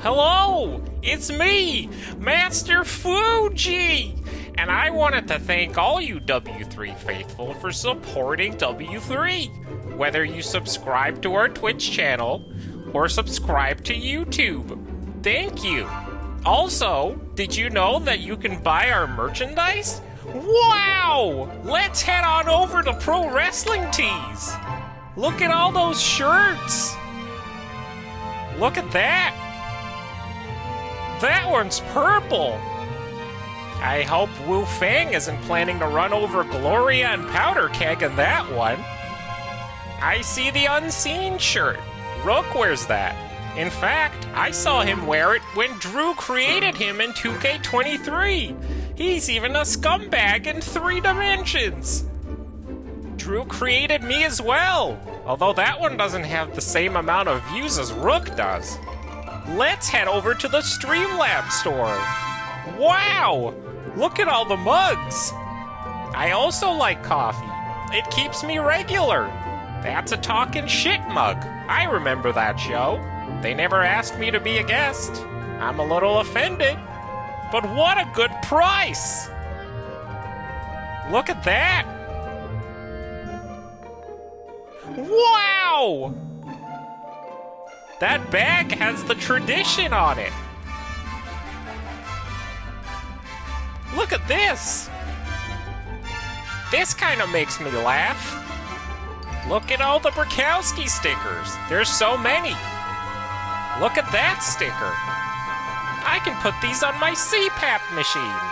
Hello, it's me, Master Fuji, and I wanted to thank all you W3 faithful for supporting W3, whether you subscribe to our Twitch channel or subscribe to YouTube. Thank you. Also, did you know that you can buy our merchandise? Wow! Let's head on over to Pro Wrestling Tees. Look at all those shirts. Look at that. That one's purple. I hope Wu Fang isn't planning to run over Gloria and Powder Keg in that one. I see the Unseen shirt. Rook wears that. In fact, I saw him wear it when Drew created him in 2K23. He's even a scumbag in 3 dimensions. Drew created me as well, although that one doesn't have the same amount of views as Rook does. Let's head over to the Streamlabs store. Wow! Look at all the mugs. I also like coffee. It keeps me regular. That's a Talkin' Shit mug. I remember that show. They never asked me to be a guest. I'm a little offended. But what a good price! Look at that! Wow! That bag has the tradition on it. Look at this. This kind of makes me laugh. Look at all the Bukowski stickers. There's so many. Look at that sticker. I can put these on my CPAP machine.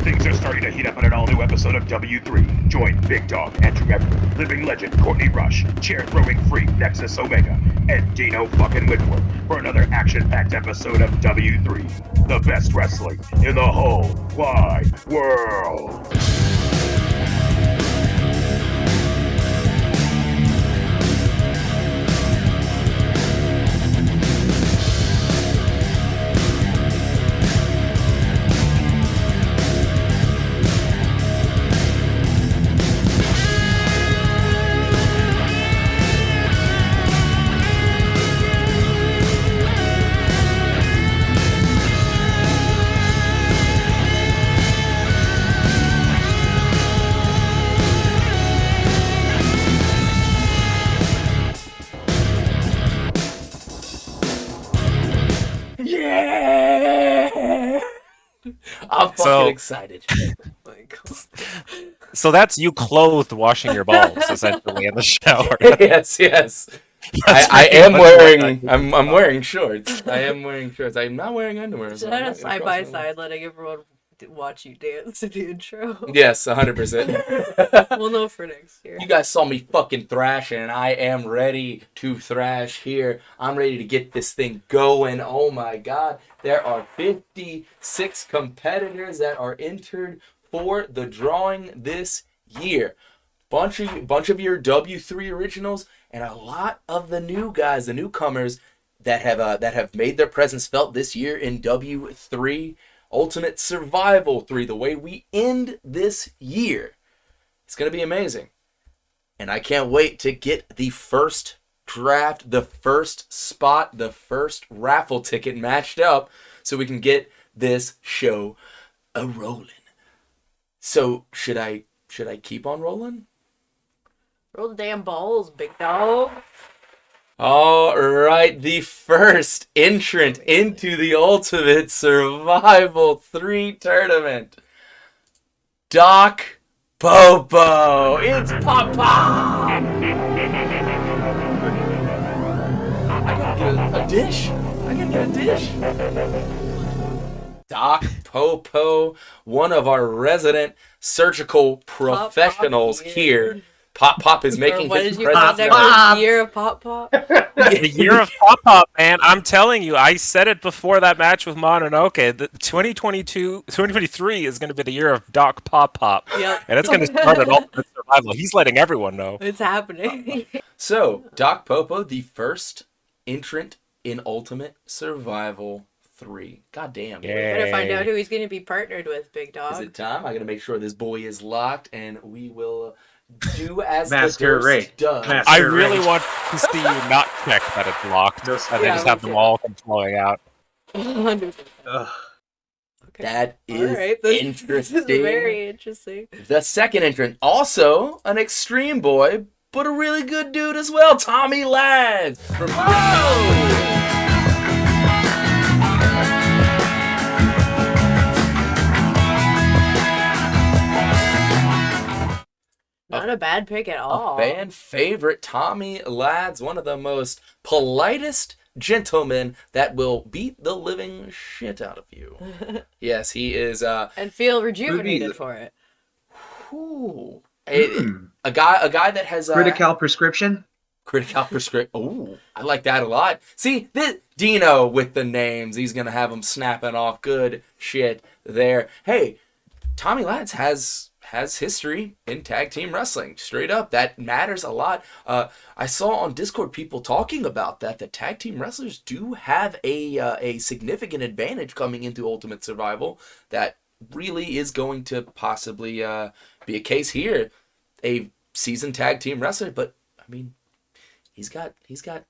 Things are starting to heat up on an all-new episode of W3. Join Big Dog, Andrew Everett, living legend Courtney Rush, chair-throwing freak Nexus Omega, and Dino fucking Winwood for another action-packed episode of W3. The best wrestling in the whole wide world. I'm fucking excited. So that's you clothed washing your balls, essentially, in the shower. yes. I am wearing. I'm wearing shorts. I am wearing shorts. I'm not wearing underwear. Should I have side by side letting everyone watch you dance to the intro? Yes, 100%. We'll know for next year. You guys saw me fucking thrashing, and I am ready to thrash here. I'm ready to get this thing going. Oh my god. There are 56 competitors that are entered for the drawing this year. Bunch of your W3 originals and a lot of the new guys, the newcomers that have made their presence felt this year in W3 Ultimate Survival 3. The way we end this year, it's going to be amazing. And I can't wait to get the first draft, the first spot, the first raffle ticket matched up so we can get this show a-rolling. So, should I keep on rolling? Roll the damn balls, big dog. All right, the first entrant into the Ultimate Survival 3 tournament, Doc Popo. It's Papa. I gotta get a dish. Doc Popo, one of our resident surgical professionals here. Pop is Or making what his did you call presence that? known. Year of Pop Pop? The year of Pop Pop, man. I'm telling you, I said it before that match with Mononoke. The 2023 is going to be the year of Doc Pop Pop. Yep. And it's going to start at Ultimate Survival. He's letting everyone know. It's happening. So, Doc Popo, the first entrant in Ultimate Survival 3. God damn. Yeah. Better find out who he's going to be partnered with, Big Dog. Is it time? I gotta make sure this boy is locked, and we will do as Master the Ray. Durst does. Master I Sure, really right. want to see you not check that it's locked. No, And then yeah, just have me them too. all come flowing out. 100%. Ugh. Okay. That is All right, this interesting. is very interesting. The second entrant, also an extreme boy, but a really good dude as well, Tommy Ladd from Not a bad pick at all. a fan favorite. Tommy Ladd's one of the most politest gentlemen that will beat the living shit out of you. Yes, he is And feel rejuvenated Movie- for it. whew, a guy that has Critical prescription. Critical prescript. Oh, I like that a lot. See, this Dino with the names. He's gonna have them snapping off good shit there. Hey, Tommy Lads has history in tag team wrestling. Straight up, that matters a lot. I saw on Discord people talking about that. The tag team wrestlers do have a significant advantage coming into Ultimate Survival. That really is going to possibly be a case here. A seasoned tag team wrestler, but I mean. He's got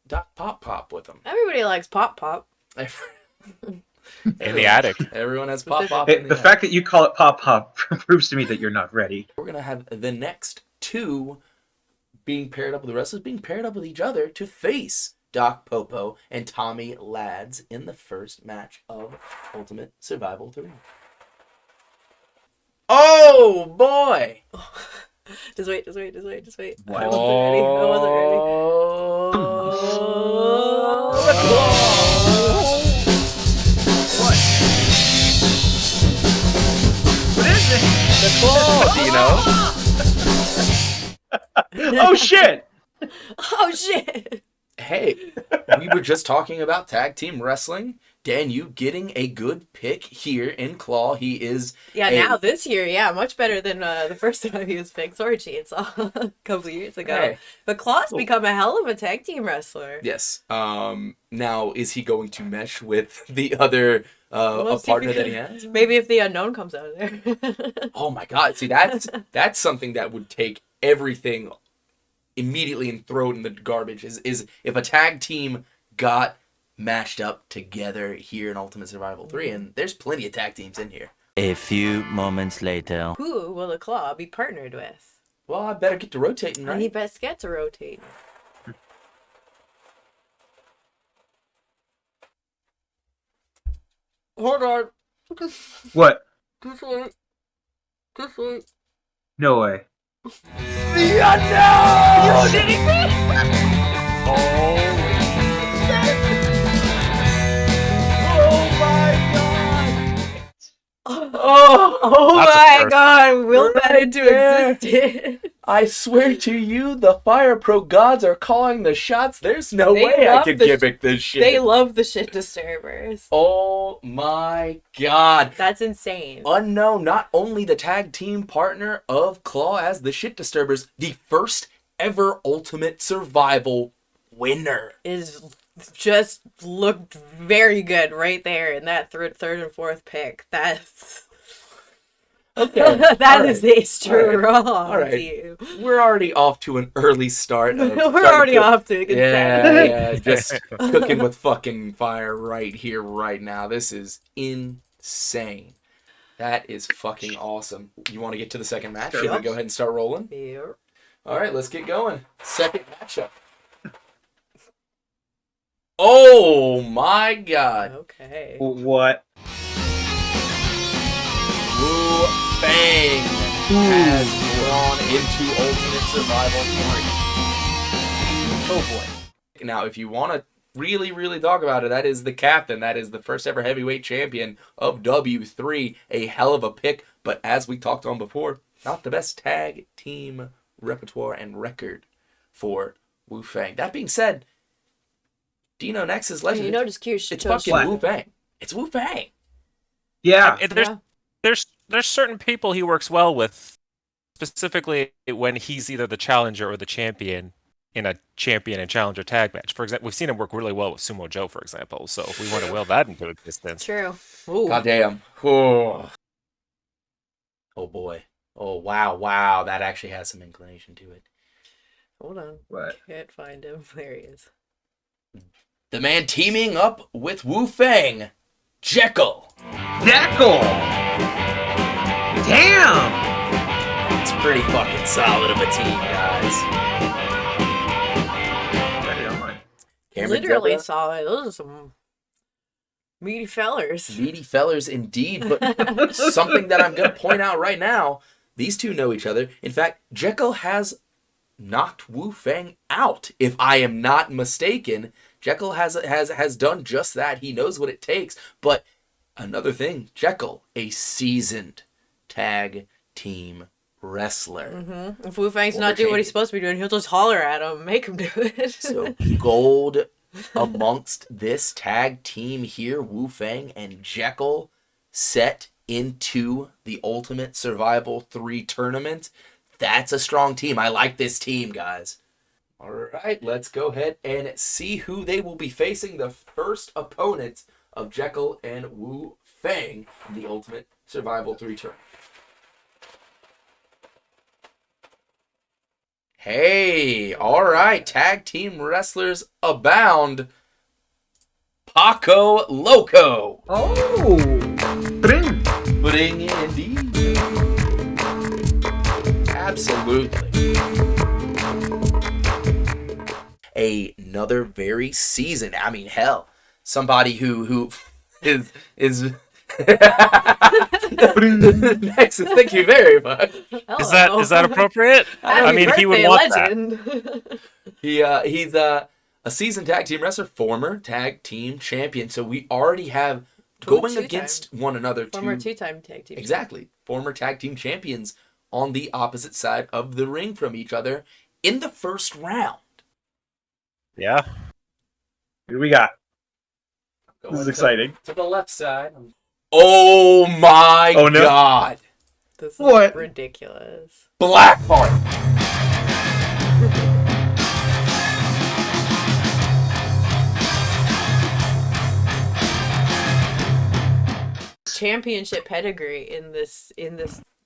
Doc Pop Pop with him. Everybody likes Pop Pop. In the attic. Everyone has Pop Pop. Hey, in the fact that you call it Pop Pop proves to me that you're not ready. We're gonna have the next two being paired up with the wrestlers, being paired up with each other to face Doc Popo and Tommy Lads in the first match of Ultimate Survival 3. Oh boy! Just wait. What? I wasn't ready. What is You know? it? Oh shit! Oh shit! Hey, we were just talking about tag team wrestling. Dan, you getting a good pick here in Claw. He is Now this year, much better than the first time he was picked. Sorry, Chainsaw, a couple of years ago. Hey. But Claw's become a hell of a tag team wrestler. Yes. Now, is he going to mesh with the other We'll a see partner if that he he can- has? Maybe if the unknown comes out of there. Oh my God! See, that's something that would take everything immediately and throw it in the garbage. Is if a tag team got matched up together here in Ultimate Survival 3, and there's plenty of tag teams in here. A few moments later. Who will the Claw be partnered with? Well, I better get to rotating, And he right? best get to rotate. Hold on. What? Just wait. Just wait. No way. Oh That's a my first. god, will that Right into there. existence? I swear to you, the Fire Pro gods are calling the shots. There's no They way I love could the gimmick this shit. They love the shit disturbers. Oh my God. That's insane. Unknown, not only the tag team partner of Claw as the Shit Disturbers, the first ever Ultimate Survival winner. Is just looked very good right there in that third and fourth pick. That's Okay. that is a strong All right. team. We're already off to an early start. We're already off to a good start. Yeah, just cooking with fucking fire right here, right now. This is insane. That is fucking awesome. You want to get to the second match? Should we go ahead and start rolling? Yeah. All right, let's get going. Second matchup. Oh my God. Okay. What? Wu Bang has gone into Ultimate Survival 3. Oh boy. Now, if you want to really talk about it, that is the captain. That is the first ever heavyweight champion of W3. A hell of a pick, but as we talked on before, not the best tag team repertoire and record for Wu Fang. That being said, Dino Nexus Legend. You know, just curious. It's fucking Wu Fang. It's Wu Fang. Yeah. There's certain people he works well with, specifically when he's either the challenger or the champion in a champion and challenger tag match. For example, we've seen him work really well with Sumo Joe, for example. So if we want to will that into existence. True. Ooh. Goddamn. Oh. Oh boy. Oh wow. That actually has some inclination to it. Hold on. What? Can't find him. There he is. The man teaming up with Wu Fang, Jekyll. Jekyll! Damn! It's pretty fucking solid of a team, guys. Ready on mine. Cameron Literally Zebra, solid. Those are some meaty fellers. meaty fellers indeed, but something that I'm going to point out right now, these two know each other. In fact, Jekyll has knocked Wu Fang out, if I am not mistaken. Jekyll has done just that. He knows what it takes. But another thing, Jekyll, a seasoned tag team wrestler. Mm-hmm. If Wu Fang's Former not doing what he's champion. supposed to be doing, he'll just holler at him, make him do it. So gold amongst this tag team here, Wu Fang and Jekyll, set into the Ultimate Survival 3 tournament. That's a strong team. I like this team, guys. All right, let's go ahead and see who they will be facing. The first opponent of Jekyll and Wu Fang in the Ultimate Survival 3 tournament. Hey, all right, tag team wrestlers abound. Paco Loco. Oh! Bring! Putting in indeed. Absolutely. Another very seasoned, I mean, hell, somebody who is Nexus, thank you very much. Is that appropriate? I mean, he would want that. He's a seasoned tag team wrestler, former tag team champion. So we already have going against one another. Former two-time tag team. Exactly. Former tag team champions on the opposite side of the ring from each other in the first round. Yeah. Who do we got? Going This is exciting. to the left side. Oh my Oh, no. god. This is What? ridiculous. Blackheart. Championship pedigree in this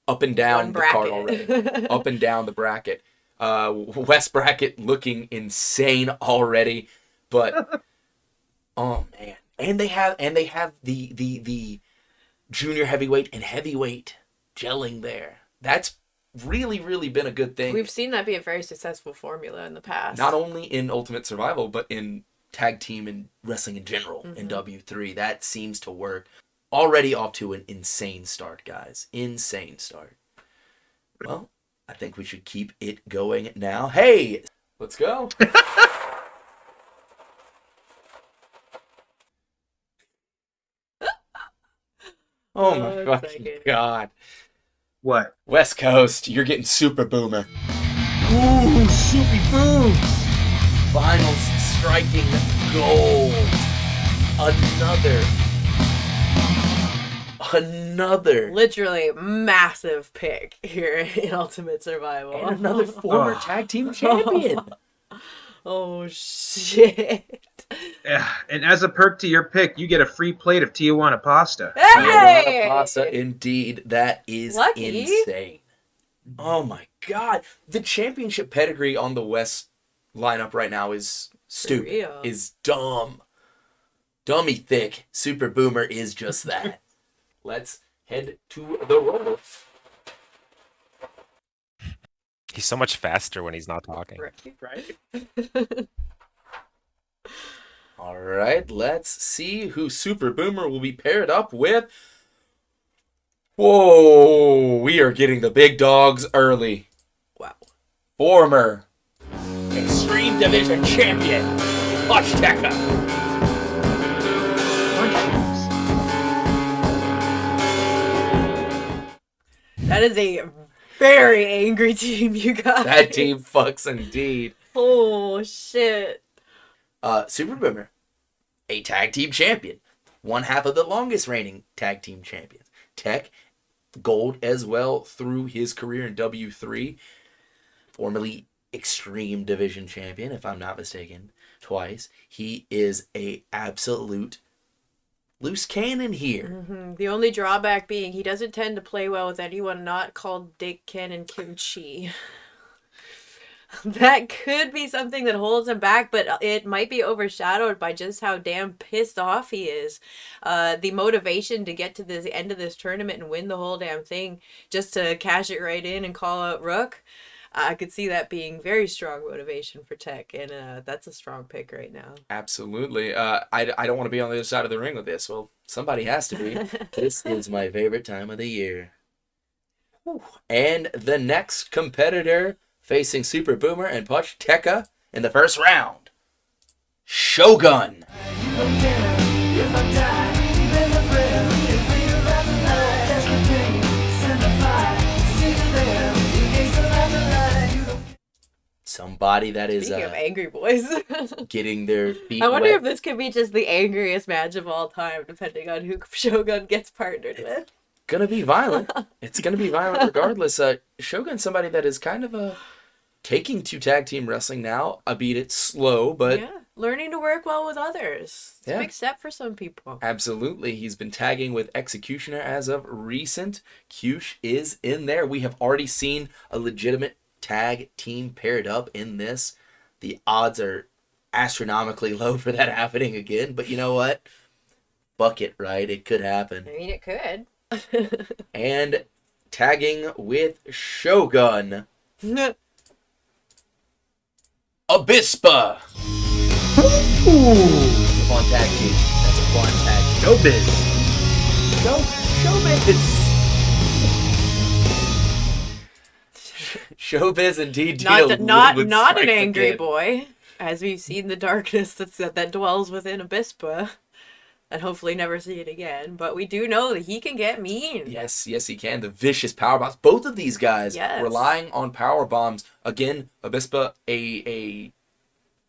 Up and down one the card bracket. already. Up and down the bracket. West bracket looking insane already, but oh man. And they have the junior heavyweight and heavyweight gelling there. That's really been a good thing. We've seen that be a very successful formula in the past. Not only in Ultimate Survival, but in tag team and wrestling in general in W3. That seems to work. Already off to an insane start, guys. Insane start. Well, I think we should keep it going now. Hey, let's go. Oh my fucking god. What? West Coast, you're getting Super Boomer. Ooh, Soupy Boom. Finals striking gold. Another. Literally massive pick here in Ultimate Survival. And another former tag team champion. Oh shit. Yeah, and as a perk to your pick, you get a free plate of Tijuana pasta. Tijuana Hey! pasta, indeed. That is Lucky. insane. Oh my god. The championship pedigree on the West lineup right now is stupid. real. Is dumb. Dummy thick. Super Boomer is just that. Let's head to the roll. He's so much faster when he's not talking. Right? All right, let's see who Super Boomer will be paired up with. Whoa, we are getting the big dogs early. Wow. Former Extreme Division champion, Pushteka. That is a Very angry team, you guys. That team fucks indeed. Oh, shit. Super Boomer, a tag team champion. One half of the longest reigning tag team champions. Tech, gold as well through his career in W3. Formerly Extreme Division champion, if I'm not mistaken, twice. He is a absolute loose cannon here. The only drawback being he doesn't tend to play well with anyone not called Dick, Ken, and Kimchi. That could be something that holds him back, but it might be overshadowed by just how damn pissed off he is. The motivation to get to the end of this tournament and win the whole damn thing, just to cash it right in and call out Rook, I could see that being very strong motivation for Tech, and that's a strong pick right now. Absolutely. I don't want to be on the other side of the ring with this. Well, somebody has to be. This is my favorite time of the year. Whew. And the next competitor facing Super Boomer and Punch Tekka in the first round, Shogun. Somebody that is Speaking of angry boys, getting their feet I wonder wet. if this could be just the angriest match of all time, depending on who Shogun gets partnered with. Gonna be violent. It's gonna be violent regardless. Shogun's somebody that is kind of taking to tag team wrestling now, albeit it's slow, but Yeah, learning to work well with others. It's Yeah. a big step for some people. absolutely. He's been tagging with Executioner as of recent. Kyush is in there. We have already seen a legitimate tag team paired up in this. The odds are astronomically low for that happening again, but you know what? Fuck it, right? It could happen. I mean, it could. And tagging with Shogun, Abispa. Ooh, fun tag team. That's a fun tag. Showbiz. Showbiz. Showbiz indeed. Not an angry boy, as we've seen the darkness that dwells within Abispa, and hopefully never see it again. But we do know that he can get mean. Yes, he can. The vicious power bombs. Both of these guys relying on power bombs. Again, Abispa, a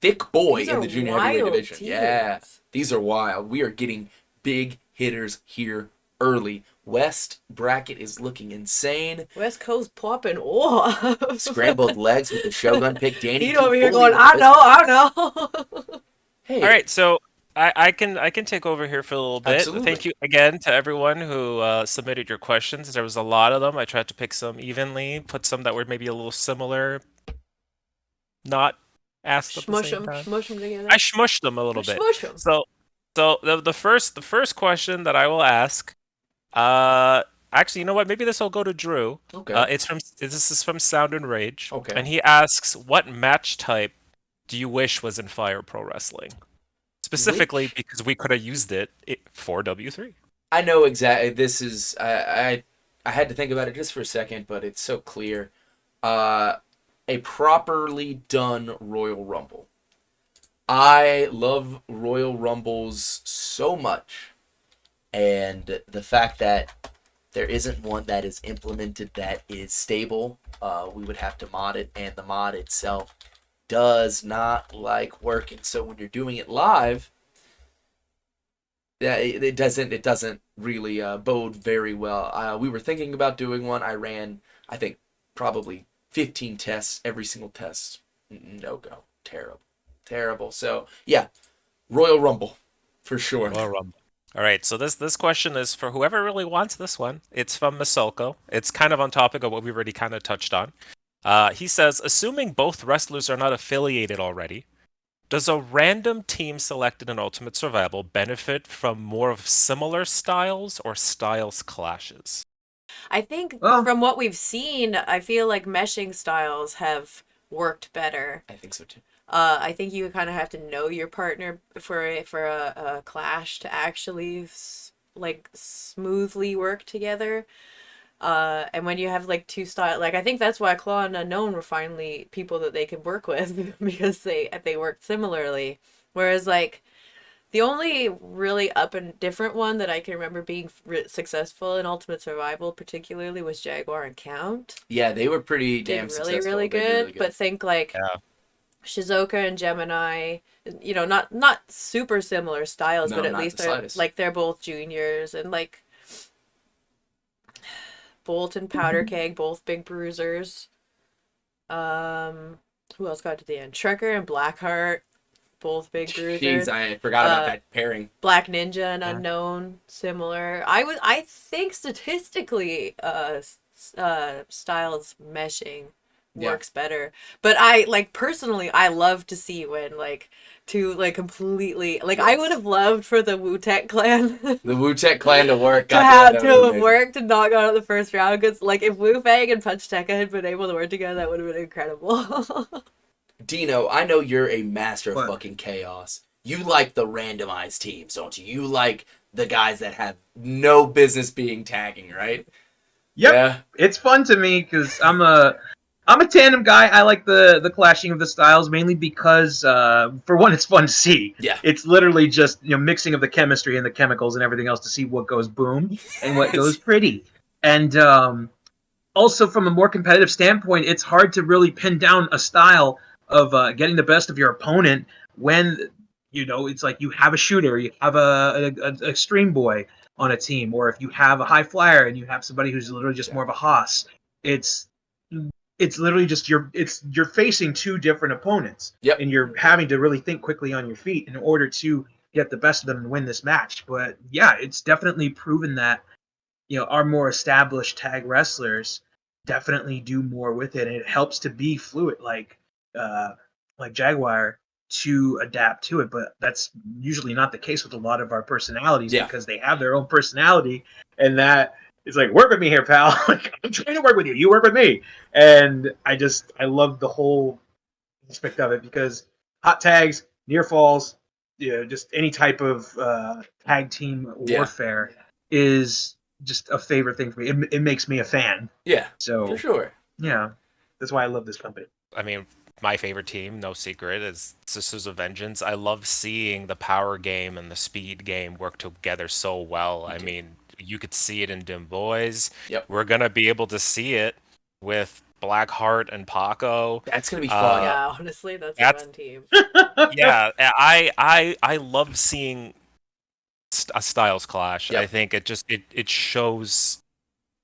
thick boy These in are the junior heavyweight wild division. teams. Yeah, these are wild. We are getting big hitters here early. West bracket is looking insane. West Coast popping off. Scrambled legs with the Shogun pick. Danny He's over here Foley going, with I know. Hey, All right, so I can take over here for a little bit. Absolutely. Thank you again to everyone who submitted your questions. There was a lot of them. I tried to pick some evenly, put some that were maybe a little similar, not asked at the same time. Smush them together. I smushed them a little bit. Smush them. So the first question that I will ask, actually, you know what? Maybe this will go to Drew. okay. This is from Sound and Rage. Okay. And he asks, what match type do you wish was in Fire Pro Wrestling? Specifically because we could have used it for W3. I know exactly. This is I had to think about it just for a second, but it's so clear. A properly done Royal Rumble. I love Royal Rumbles so much, and the fact that there isn't one that is implemented that is stable, we would have to mod it, and the mod itself does not like working. So when you're doing it live, it doesn't really bode very well. We were thinking about doing one. I ran, I think, probably 15 tests. Every single test, no go. Terrible. So yeah, Royal Rumble for sure. Royal Rumble. All right, so this question is for whoever really wants this one. It's from Masolko. It's kind of on topic of what we already kind of touched on. He says, assuming both wrestlers are not affiliated already, does a random team selected in Ultimate Survival benefit from more of similar styles or styles clashes? I think Well- from what we've seen, I feel like meshing styles have worked better. I think so too. I think you kind of have to know your partner for a clash to actually smoothly work together. And when you have like two style, like I think that's why Claw and Unknown were finally people that they could work with because they worked similarly. Whereas like The only really up and different one that I can remember being successful in Ultimate Survival, particularly, was Jaguar and Count. Yeah, they were pretty Did damn really, successful. really They did good. really good. But think like Yeah. Shizuoka and Gemini, you know, not super similar styles, No, but at not least the they're slightest. like they're both juniors, and like Bolt and Powder Keg, both big bruisers. Who else got to the end? Trekker and Blackheart, both big bruisers. Jeez, I forgot about that pairing. Black Ninja and Unknown, similar. I think statistically, styles meshing works better. But personally, I love to see when two completely I would have loved for the Wu-Tang Clan The Wu-Tang Clan to work. to have worked and not gone out the first round, because if Wu Fang and Punch Tekka had been able to work together, that would have been incredible. Dino, I know you're a master of What? fucking chaos. You like the randomized teams, don't you? You like the guys that have no business being tagging, right? Yep. Yeah. It's fun to me because I'm a tandem guy. I like the clashing of the styles mainly because for one, it's fun to see. Yeah. It's literally just mixing of the chemistry and the chemicals and everything else to see what goes boom and what goes pretty. And also from a more competitive standpoint, it's hard to really pin down a style of getting the best of your opponent when it's like you have a shooter, you have a extreme boy on a team, or if you have a high flyer and you have somebody who's literally just more of a hoss. It's literally just you're facing two different opponents. Yep. And you're having to really think quickly on your feet in order to get the best of them and win this match. But yeah, it's definitely proven that our more established tag wrestlers definitely do more with it, and it helps to be fluid like Jaguar to adapt to it. But that's usually not the case with a lot of our personalities because they have their own personality, and that is like, work with me here, pal. Like, I'm trying to work with you. You work with me. And I love the whole aspect of it because hot tags, near falls, just any type of tag team warfare is just a favorite thing for me. It makes me a fan. Yeah. So For sure. yeah, that's why I love this company. I mean, my favorite team, no secret, is Sisters of Vengeance. I love seeing the power game and the speed game work together so well. I mean, you could see it in Dim Boys. Yep. We're going to be able to see it with Blackheart and Paco. That's going to be fun. Yeah, honestly, that's a fun team. Yeah, I love seeing a styles clash. Yep. I think it shows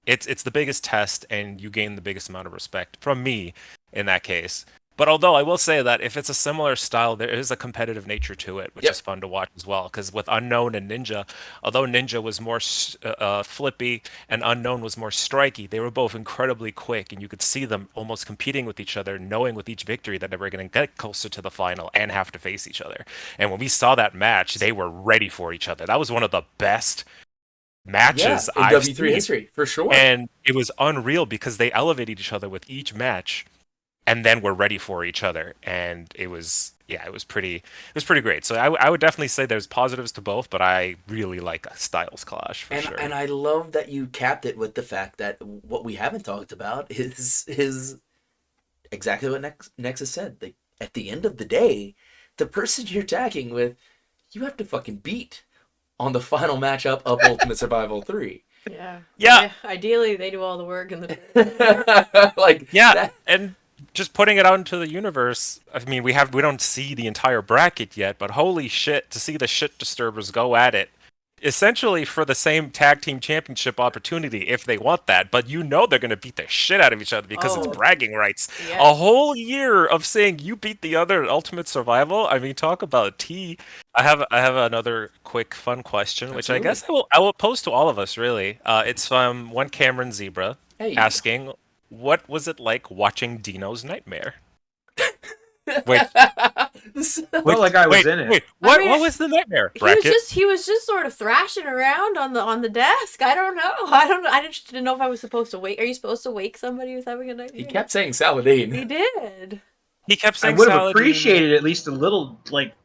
it's the biggest test, and you gain the biggest amount of respect from me in that case. But although I will say that if it's a similar style, there is a competitive nature to it, which is fun to watch as well. Because with Unknown and Ninja, although Ninja was more flippy and Unknown was more striky, they were both incredibly quick, and you could see them almost competing with each other, knowing with each victory that they were going to get closer to the final and have to face each other. And when we saw that match, they were ready for each other. That was one of the best matches in I've W3 seen. history, for sure. And it was unreal because they elevated each other with each match, and then were ready for each other, and it was pretty great. So I would definitely say there's positives to both, but I really like a styles clash for sure. And I love that you capped it with the fact that what we haven't talked about is exactly what Nexus said. Like, at the end of the day, the person you're tagging with, you have to fucking beat on the final matchup of Ultimate Survival 3. Yeah. Ideally, they do all the work in the and just putting it out into the universe. I mean, we don't see the entire bracket yet, but holy shit, to see the shit disturbers go at it, essentially for the same tag team championship opportunity if they want that. But they're going to beat the shit out of each other because it's bragging rights. Yes. A whole year of saying you beat the other in Ultimate Survival. I mean, talk about tea. I have another quick fun question, which I guess I will pose to all of us. Really, it's from one Cameron Zebra asking, "What was it like watching Dino's Nightmare?" Wait, I was in it. What was the nightmare? He was just sort of thrashing around on the desk. I don't know. I just didn't know if I was supposed to wake. Are you supposed to wake somebody who's having a nightmare? He kept saying Saladin. He did. He kept saying I would have Saladin. appreciated at least a little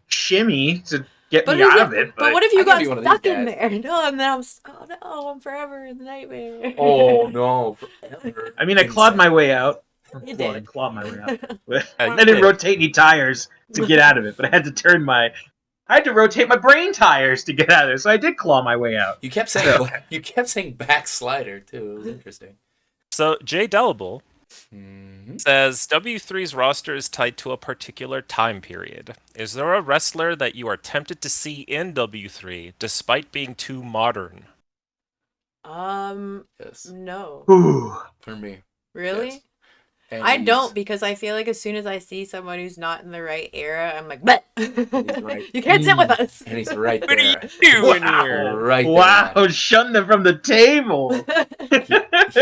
shimmy to get me out of it. But what if you got one of stuck these in guys. there? No, and then I'm forever in the nightmare. Oh no! Forever. I mean, I clawed my way out. You did. Clawed my way out. I didn't rotate any tires to get out of it, but I had to turn my I had to rotate my brain tires to get out of there, so I did claw my way out. You kept saying backslider too. It was interesting. So Jay Dellable Mm-hmm. says W3's roster is tied to a particular time period. Is there a wrestler that you are tempted to see in W3 despite being too modern? Yes, No. Ooh. for me. Really? Yes. And I he's- don't, because I feel like as soon as I see someone who's not in the right era, I'm like, but right. you can't sit with us. And he's right What are you there. doing Wow. here? Right there. Wow, shunting them from the table. He's,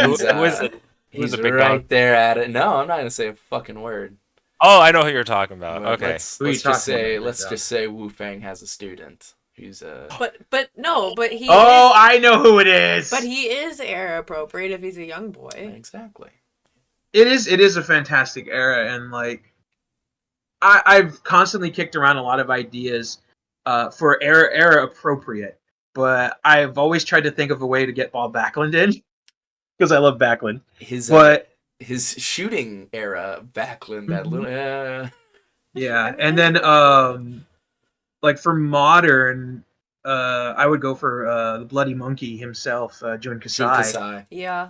Who is it? Who is He's it, big right dog? there at it. No, I'm not gonna say a fucking word. Oh, I know who you're talking about. Well, Okay. Let's Who are you just talking say about, let's Big Dog? just say Wu Fang has a student who's but he Oh, is, I know who it is. but he is era appropriate if he's a young boy. exactly. It is a fantastic era, and like I've constantly kicked around a lot of ideas for era appropriate, but I've always tried to think of a way to get Bob Backlund in because I love Backlund. His But his shooting era, Backlund, that little yeah, and then like for modern, I would go for the Bloody Monkey himself, Jun Kasai, Kasai. Yeah,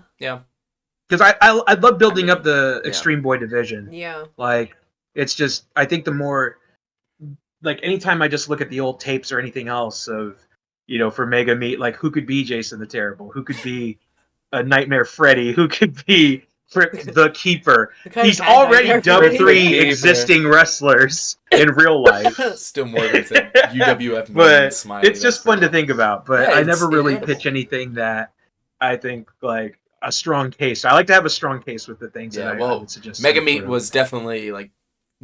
because I love building up the yeah. Extreme Boy division. yeah. Like, it's just, I think the more, like, anytime I just look at the old tapes or anything else of, for Mega Meat, like, who could be Jason the Terrible? Who could be a Nightmare Freddy? Who could be Frick the Keeper? He's already dubbed Frick 3 the Keeper. existing wrestlers in real life. Still more than UWF. But Smiley, it's just fun to think about. But Yeah, I it's never really incredible. pitch anything that I think, like, a strong case. I like to have a strong case with the things Yeah, that I well, would suggest. Mega some Meat sort of- was definitely like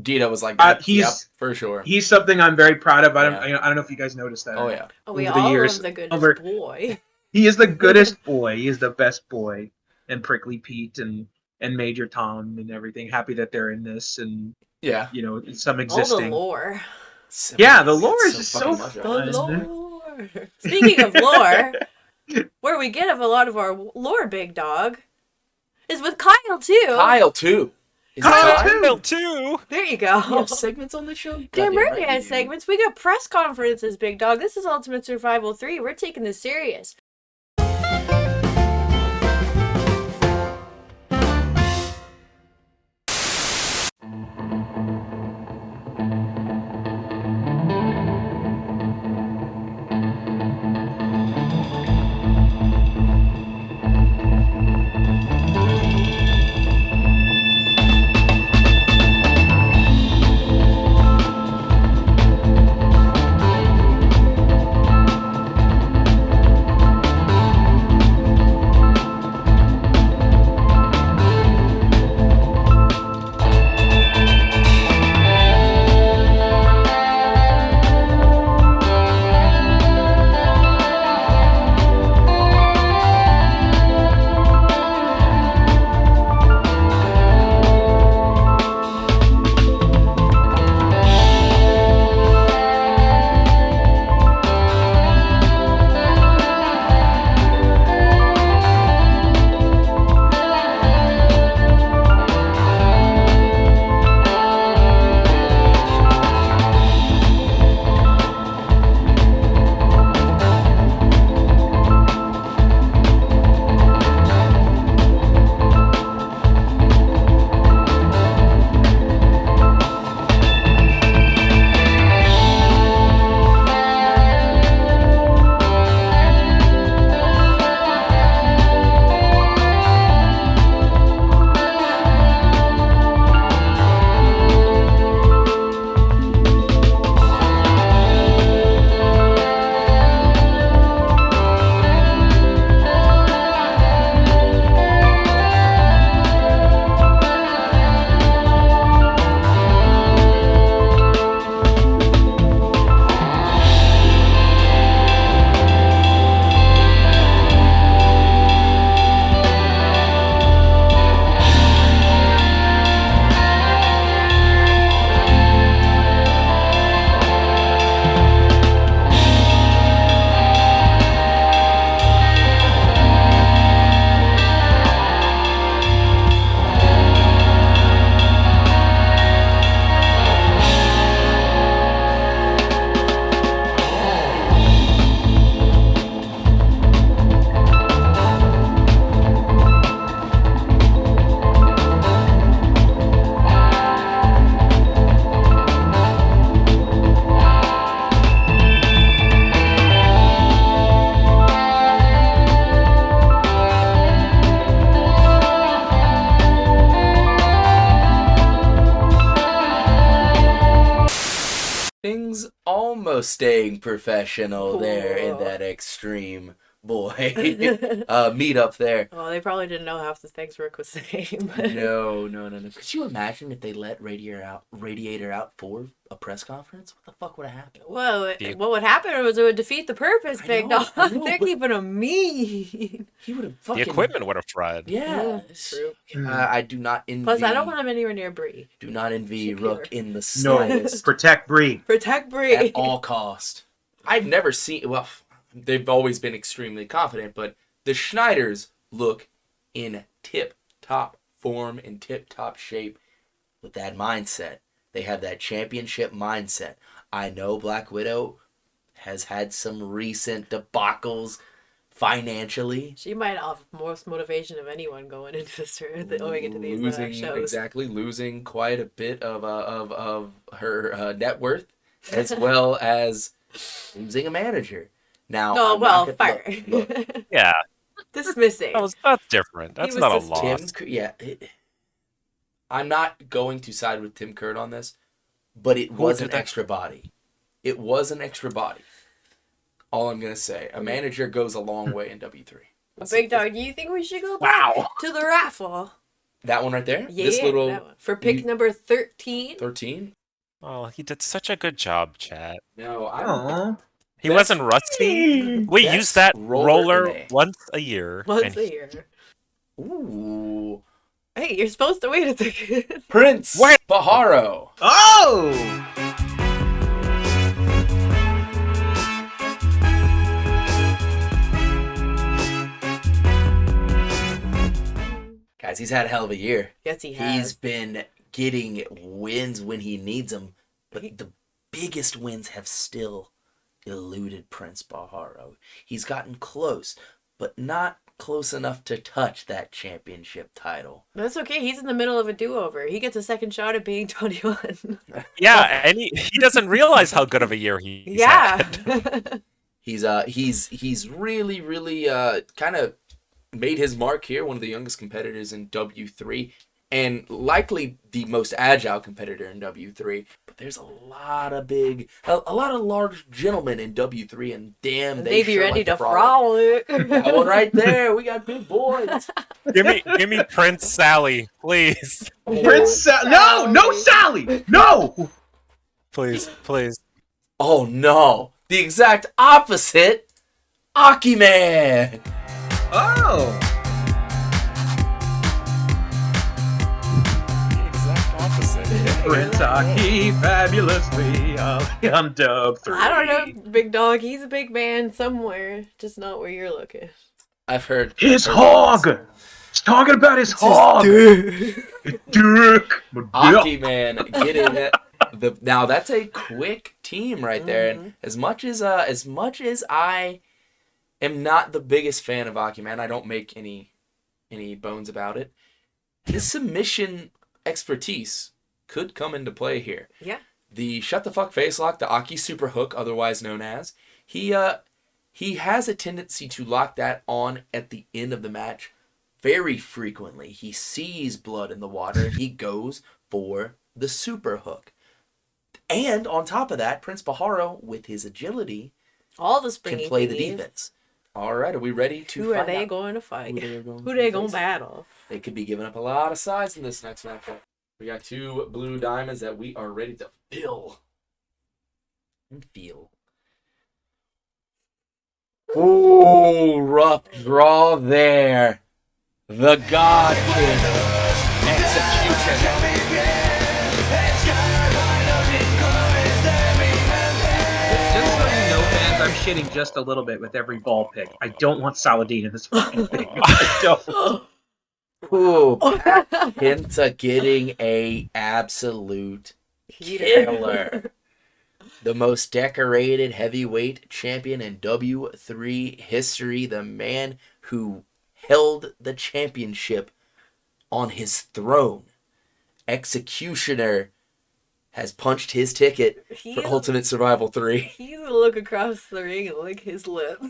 Dito was like he's- yep, for sure. He's something I'm very proud of. I Yeah. don't know if you guys noticed that. Oh or yeah. not. Oh, we over the all years, love the goodest over- boy. He is the goodest boy. He is the best boy. And Prickly Pete and Major Tom and everything. Happy that they're in this and, Yeah. some All the existing. lore. Yeah, the lore is just fucking so much The of it. lore. Speaking of lore, where we get a lot of our lore, big dog, is with Kyle too. Kyle too. Is it Kyle Kyle? too. Bill too. There you We go. have segments on the show. Damn Goddamn right we right had we do. segments. We got press conferences, big dog. This is Ultimate Survival 3. We're taking this serious. was almost staying professional there in Cool. that extreme boy meet up there. Well, they probably didn't know half the things Rick was saying. No. Could you imagine if they let Radiator out for a press conference? What the fuck would have happened? Well, You- what would happen was it would defeat the purpose, I Big know, Dog. I know, They're but- keeping them mean. He would have The fucking... equipment would have fried. Yeah. True. I do not envy... Plus, I don't want him anywhere near Brie. Do not envy Shakira. Rook in the No, slightest. protect Brie. Protect Brie. At all cost. I've never seen... Well, they've always been extremely confident, but the Schneiders look in tip-top form, in tip-top shape with that mindset. They have that championship mindset. I know Black Widow has had some recent debacles financially. She might have most motivation of anyone going into this going into these shows. Exactly, losing quite a bit of her net worth, as well as losing a manager. Now, Oh, I'm well, not fire. gonna- look, Yeah, Dismissing. that's different. That's was not a just loss. I'm not going to side with Tim Curd on this, but it was did an that? extra body. It was an extra body. All I'm gonna say, a manager goes a long way in W3. Big Dog, do you think we should go back to the raffle? That one right there. Yeah, This little that one. For pick you- number 13. 13. Oh, he did such a good job, chat. No, Aw. He wasn't rusty. We Best use that roller roller in a- once a year. Once and a year. Ooh, Hey, you're supposed to wait a second. Prince What? Baharo. Oh! Guys, he's had a hell of a year. Yes, he He's has. been getting wins when he needs them, but the biggest wins have still eluded Prince Baharo. He's gotten close, but not close enough to touch that championship title. That's okay. He's in the middle of a do-over. He gets a second shot at being 21. Yeah, and he doesn't realize how good of a year he's Yeah. had. He's really kind of made his mark here, one of the youngest competitors in W3, and likely the most agile competitor in W3. But there's a lot of large gentlemen in W3, and damn, They be sure ready like to frolic. frolic. That one right there, we got big boys. give me Prince Sally, please, Prince no, Sally! No! please. Oh no, the exact opposite, Aki Man. Oh! The exact opposite. Prince Aki, fabulously, I'm dub 3. I don't know, Big Dog. He's a big man somewhere, just not where you're looking. I've heard His heard hog! He's talking about his hog! Dick! Aki Man getting it. Now that's a quick team right there, and as much as I am not the biggest fan of Aki Man, I don't make any bones about it. His submission expertise could come into play here. Yeah. The shut the fuck face lock, the Aki super hook, otherwise known as, he has a tendency to lock that on at the end of the match very frequently. He sees blood in the water and he goes for the super hook. And on top of that, Prince Baharo, with his agility, All the can springy play the thingies. defense. All right, are we ready to Who are find they out going to fight? who they are going Who they to going to face? battle? They could be giving up a lot of size in this next matchup. We got two blue diamonds that we are ready to fill and feel. Ooh, rough draw there. The God King execution. Just so you know, fans, I'm shitting just a little bit with every ball pick. I don't want Saladin in this fucking thing. I don't. Ooh, Pat Pinta getting a absolute killer. The most decorated heavyweight champion in W3 history. The man who held the championship on his throne. Executioner has punched his ticket for Ultimate Survival 3. He's gonna look across the ring and lick his lips.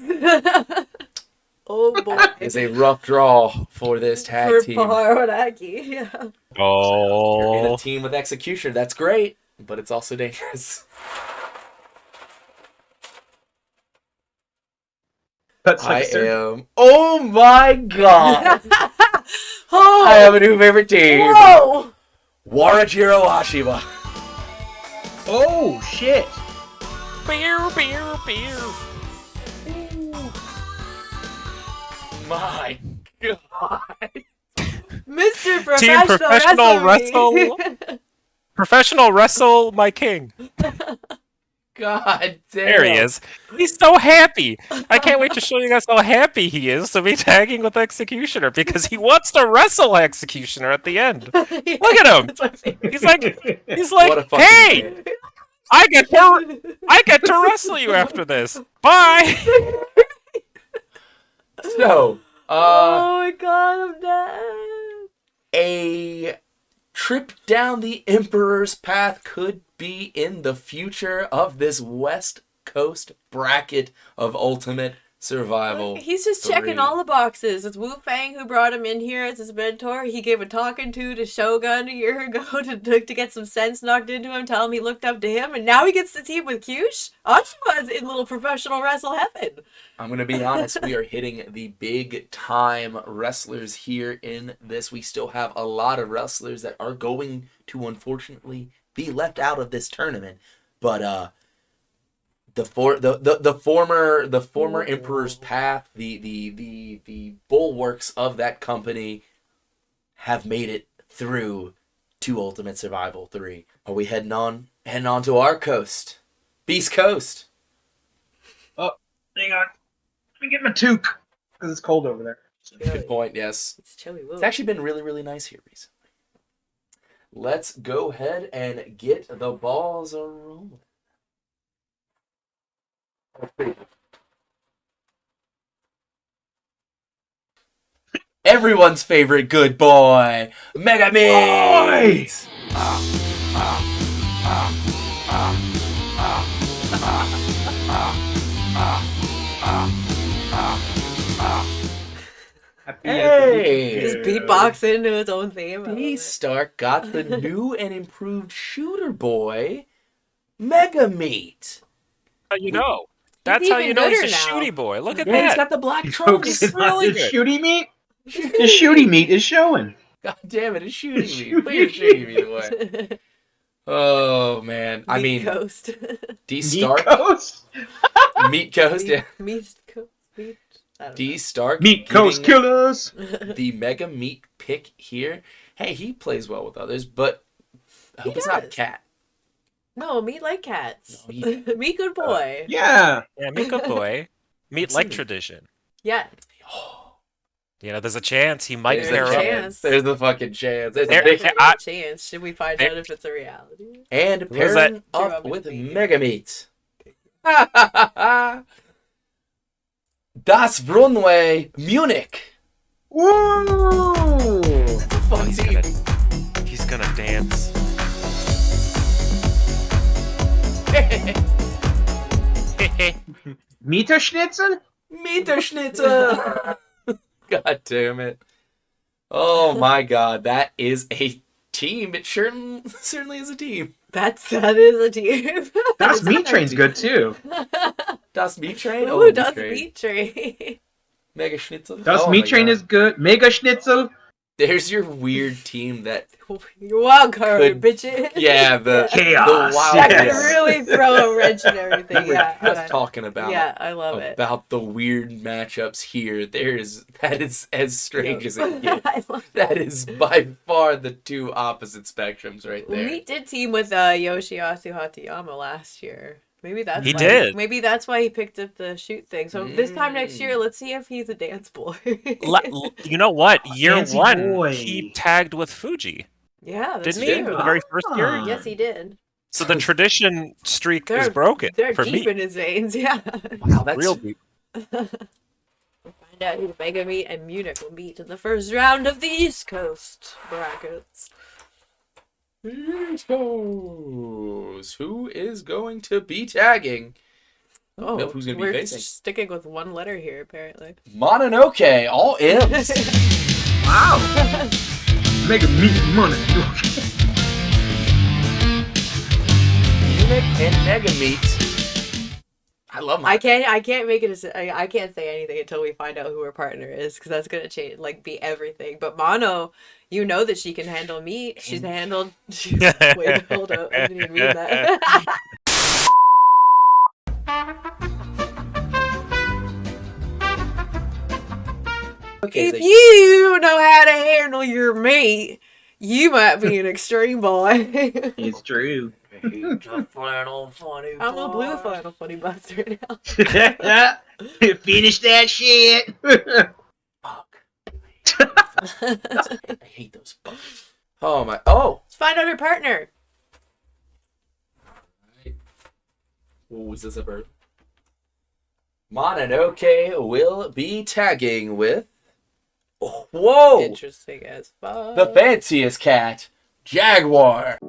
Oh boy. It's a rough draw for this tag For team. Baharo and Aki, yeah. You're in Oh, a team with Executioner. That's great, but it's also dangerous. That's I like am. Oh my god! Oh, I have a new favorite team. whoa! Warajiro Ashiba. Oh shit! Beer, beer, beer. My god. Mr. Team Professional, Professional Wrestling. Professional Wrestle my king. God damn. There he is. He's so happy. I can't wait to show you guys how happy he is to be tagging with Executioner because he wants to wrestle Executioner at the end. Look at him. That's my favorite. He's like, What a fucking hey, man. I get to wrestle you after this. Bye. So, Oh my god, I'm dead. a trip down the Emperor's Path could be in the future of this West Coast bracket of Ultimate Survival. He's just 3. checking all the boxes. It's Wu Fang who brought him in here as his mentor. He gave a talking to Shogun a year ago to get some sense knocked into him, tell him he looked up to him, and now he gets to team with Kyush. Ashima's in little professional wrestle heaven. I'm going to be honest, we are hitting the big time wrestlers here in this. We still have a lot of wrestlers that are going to unfortunately be left out of this tournament. But the former Emperor's Path, the bulwarks of that company have made it through to Ultimate Survival 3. Are we heading on to our coast? Beast Coast. Oh, hang on. Let me get my toque because it's cold over there. Good point, yes. It's chilly. Woo. It's actually been really, really nice here recently. Let's go ahead and get the balls rolling. Everyone's favorite good boy, Mega Meat! Hey! Just beatbox into his own theme. I love it. B-Stark got the new and improved shooter boy, Mega Meat. You know. That's how even you know he's a gooder now. shooty boy. Look at And he's that. got the black trunk. Folks, It's really the good. shooty meat. The shooty meat is showing. God damn it, it's shooting me. Shooting Put your shooting meat away. Oh, man. I mean, Coast. D-Stark. Coast. Meat Coast, yeah. Meat Coast. Meat. I don't D-Stark. Meat Coast getting killers. the Mega Meat pick here. Hey, he plays well with others, but I hope He it's not does. Cat. No, meat like cats. No, he- Meat good boy. Yeah. Yeah, meet good boy. Meet like tradition. Yeah. You know, there's a chance he might There's pair a up. chance. There's the fucking chance. There's There- a big There's I- a chance. Should we find out if it's a reality? and was pairing that? up with Mega Meat. Das Runway Munich. Woo! Fun He's team. gonna dance. Meter Schnitzel? Meter Schnitzel. God damn it. Oh my god, that is a team. It certainly is a team. That is a team. Das Meat Train's good too. Das Meat Train? Ooh, Meat does Train. meat train. Mega Schnitzel? Das Oh Meat my Train God. is good. Mega Schnitzel. There's your weird team that... You're welcome, Could- bitches. Yeah, the Chaos. The wild That Yes. could really throw a wrench in everything. We were Yeah. just talking about Yeah, I love it. about the weird matchups here. That is as strange as it gets. I love That is by far the two opposite spectrums right Well, there. Meat did team with Yoshiyasu Hatayama last year. Maybe that's He why, did. Maybe that's why he picked up the shoot thing. So this time next year, let's see if he's a dance boy. You know what? Year Fancy one, boy. he tagged with Fuji, Yeah, that's didn't he? true. The very first year. Ah. Yes, he did. So the tradition streak is They're- broken They're for deep me. in his veins. Yeah. Wow, that's Real deep. Find out who Mega Meat and Munich will meet in the first round of the East Coast brackets. Who is going to be tagging? Oh, Nope, who's gonna be we're facing? sticking with one letter here, apparently. Mononoke, all M's. Wow. Mega Meat money. Munich and Mega Meat. love I can't make it. I can't say anything until we find out who her partner is, because that's gonna change, like, be everything. But Mono, you know that she can handle meat. She's handled. Wait, hold up. I didn't even mean that. Okay, If you know how to handle your meat, you might be an extreme boy. It's true. flannel funny. I'm a blue flannel funny bastard now. Finish that shit. Fuck. I hate those bugs. Oh my. Oh. Let's find out her partner. Oh, is this a bird? Mononoke will be tagging with. Oh, whoa! Interesting as fuck. The fanciest cat, Jaguar.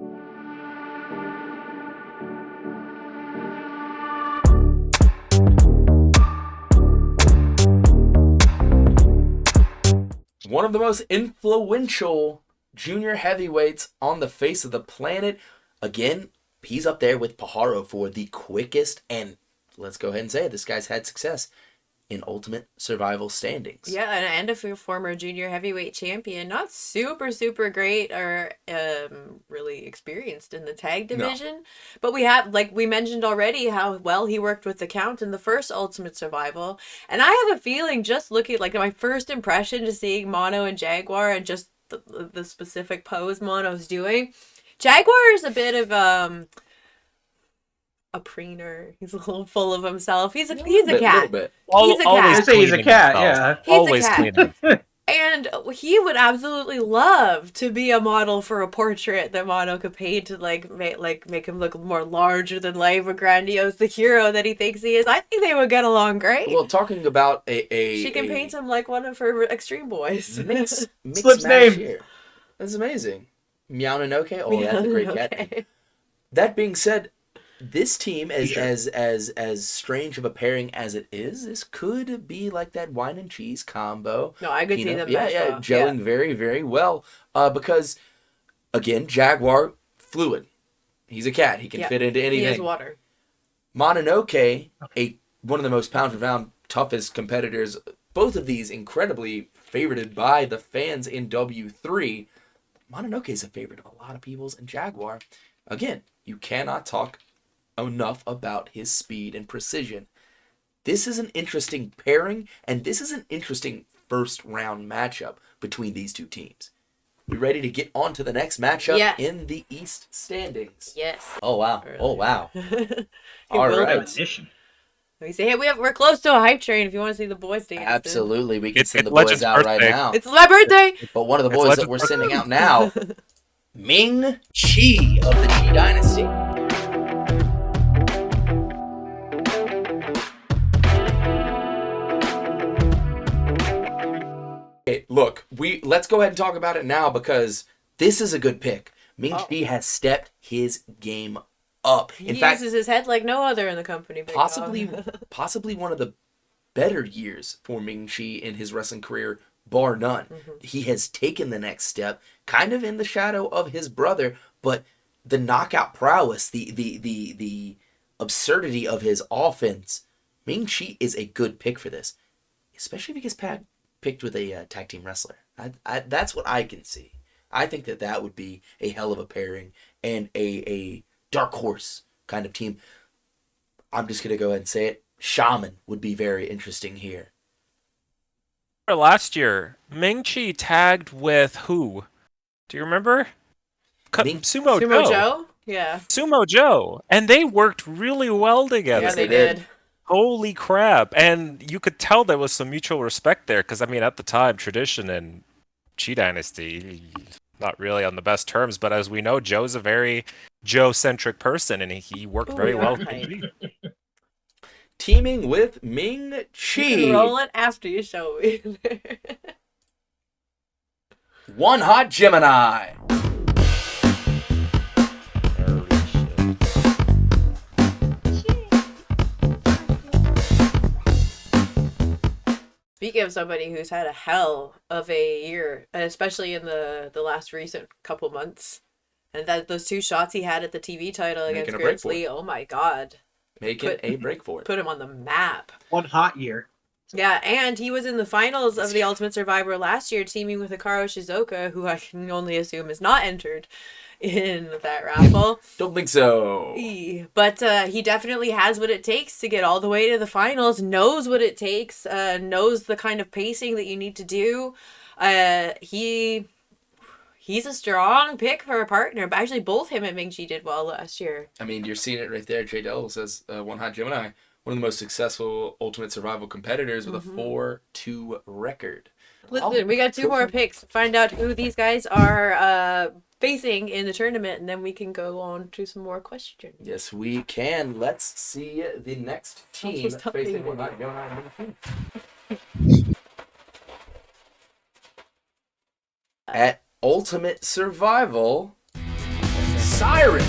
One of the most influential junior heavyweights on the face of the planet. Again, he's up there with Pajaro for the quickest, and let's go ahead and say it, this guy's had success in Ultimate Survival standings. Yeah, and a former junior heavyweight champion. Not super great or really experienced in the tag division. No. But we have, like we mentioned already, how well he worked with the Count in the first Ultimate Survival. And I have a feeling, just looking, like, my first impression to seeing Mono and Jaguar and just the specific pose Mono's doing, Jaguar is a bit of a preener. He's a little full of himself. He's a cat. He's a cat. I say he's a cat. Yeah, he's always cleaning. And he would absolutely love to be a model for a portrait that Mono could paint to make him look more larger than life, or grandiose, the hero that he thinks he is. I think they would get along great. Well, talking about she can paint him like one of her extreme boys. Mix name here. That's amazing. Meownonoke. Oh, that's a great cat name. That being said, this team, as strange of a pairing as it is, this could be like that wine and cheese combo. No, I could see them. Gelling very, very well. Because, again, Jaguar, fluid. He's a cat. He can fit into anything. He is water. Mononoke, one of the most pound-for-pound toughest competitors. Both of these incredibly favorited by the fans in W3. Mononoke is a favorite of a lot of people's, and Jaguar, again, you cannot talk enough about his speed and precision. This is an interesting pairing, and this is an interesting first round matchup between these two teams. We ready to get on to the next matchup in the East standings? Yes. Oh wow. Oh wow. All right. We say, hey, we're close to a hype train if you want to see the boys dance. Absolutely. We can send the boys out right now. It's my birthday! But one of the boys that we're sending out now, Ming Chi of the Chi Dynasty. Okay, look, let's go ahead and talk about it now, because this is a good pick. Ming Chi has stepped his game up. He uses his head like no other in the company. Possibly one of the better years for Ming Chi in his wrestling career, bar none. Mm-hmm. He has taken the next step, kind of in the shadow of his brother, but the knockout prowess, the absurdity of his offense, Ming Chi is a good pick for this, especially if he gets picked with a tag team wrestler. That's what I can see. I think that would be a hell of a pairing and a dark horse kind of team. I'm just going to go ahead and say it. Shaman would be very interesting here. Last year, Ming Chi tagged with who? Do you remember? Sumo Joe. Yeah. Sumo Joe. And they worked really well together. Yeah, they did. Holy crap. And you could tell there was some mutual respect there, because, I mean, at the time, tradition and Chi Dynasty, not really on the best terms, but as we know, Joe's a very Joe-centric person, and he worked very well with Ming Chi. Teaming with Ming Chi. You can roll it after you show me. One Hot Gemini. Speaking of somebody who's had a hell of a year, especially in the last recent couple months, and those two shots he had at the TV title against Grant Lee, oh my god. making a break for it. Put him on the map. One hot year. Yeah, and he was in the finals of the Ultimate Survivor last year, teaming with Hikaru Shizuoka, who I can only assume is not entered in that raffle. Don't think so. But he definitely has what it takes to get all the way to the finals, knows what it takes, knows the kind of pacing that you need to do. He's a strong pick for a partner. But actually, both him and Ming-Chi did well last year. I mean, you're seeing it right there. Jay Dell says, One Hot Gemini, one of the most successful Ultimate Survival competitors with a 4-2 record. Listen, we got 2 more picks. Find out who these guys are facing in the tournament, and then we can go on to some more questions. Yes, we can. Let's see the next team facing One Hot Gemini and Ming-Chi. At Ultimate Survival, Siren.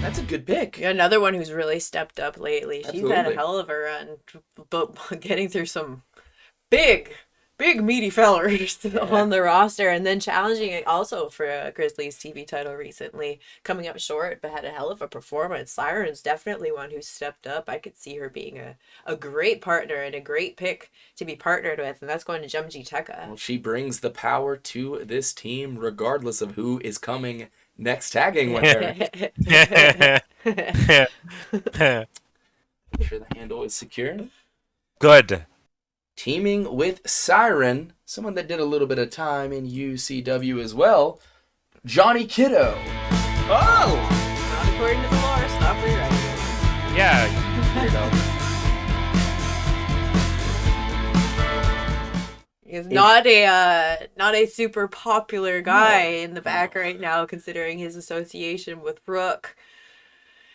That's a good pick. Yeah, another one who's really stepped up lately. Absolutely. She's had a hell of a run, but getting through some big meaty fellers on the roster, and then challenging it also for a Grizzlies TV title recently, coming up short, but had a hell of a performance. Siren's definitely one who stepped up. I could see her being a great partner and a great pick to be partnered with, and that's going to Jumji Teka. Well, she brings the power to this team regardless of who is coming next tagging with her. Make sure the handle is secure. Good. Teaming with Siren, someone that did a little bit of time in UCW as well, Johnny Kiddo. Oh! Not according to the lore. Stop rewriting it. Yeah, weirdo. He's not a super popular guy in the back right now, considering his association with Rook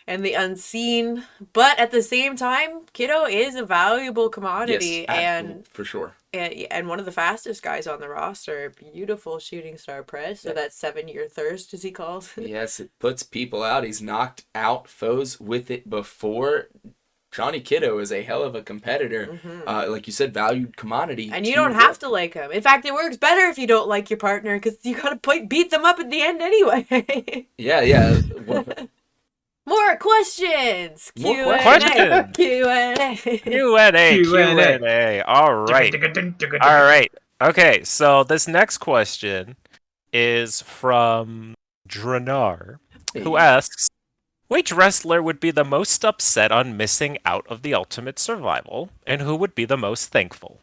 and the Unseen. But at the same time, Kiddo is a valuable commodity, and for sure, and one of the fastest guys on the roster. Beautiful shooting star press. So that 7-year thirst, as he calls it. Yes, it puts people out. He's knocked out foes with it before. Johnny Kiddo is a hell of a competitor. Like you said, valued commodity. And you don't have to like him. In fact, it works better if you don't like your partner, because you gotta beat them up at the end anyway. Yeah. More questions. More questions. Q&A. Q&A. All right. Okay, so this next question is from Dranar, who asks, which wrestler would be the most upset on missing out of the Ultimate Survival, and who would be the most thankful?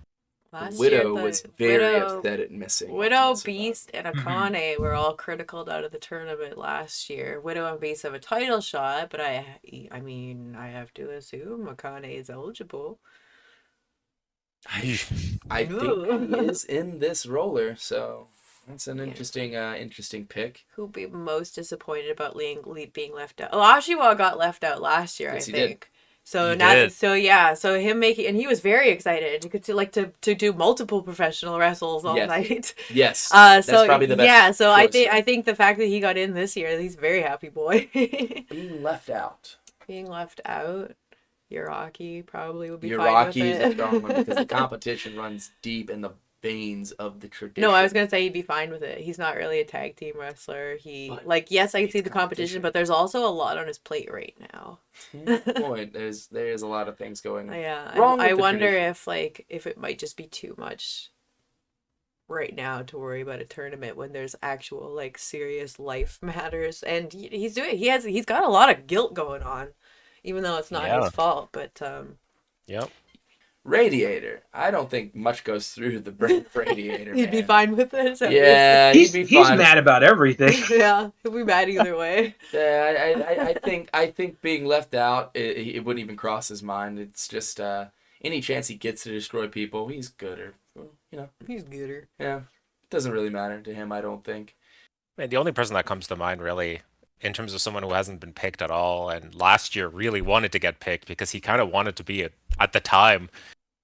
Widow was very upset at missing. Widow, Beast, and Akane were all critical out of the tournament last year. Widow and Beast have a title shot, but I mean, I have to assume Akane is eligible. I think he is in this roller, so that's an interesting pick. Who'd be most disappointed about being left out? Oh, Ashiwa got left out last year, Yes, I he did. think. So him making, and he was very excited to do multiple professional wrestles all night. Yes. That's so probably the best. Yeah, so choice. I think the fact that he got in this year, he's a very happy boy. Being left out. Yuraki probably would be fine with Yuraki is it. a strong one because the competition runs deep in the veins of the tradition. No, I was gonna say he'd be fine with it. He's not really a tag team wrestler. Yes, I can see the competition, but there's also a lot on his plate right now. Point. There's a lot of things going on. Yeah, Wrong with I the wonder tradition. if it might just be too much right now to worry about a tournament when there's actual serious life matters, and he's got a lot of guilt going on, even though it's not his fault. But Yep. Radiator. I don't think much goes through the brain of Radiator. he'd be fine with it. Yeah, He's he'd be fine. mad about everything. Yeah, he'll be mad either way. Yeah, I think being left out, it wouldn't even cross his mind. It's just any chance he gets to destroy people, he's gooder. He's gooder. Yeah, it doesn't really matter to him, I don't think. And the only person that comes to mind, really, in terms of someone who hasn't been picked at all, and last year really wanted to get picked because he kind of wanted to be, at the time,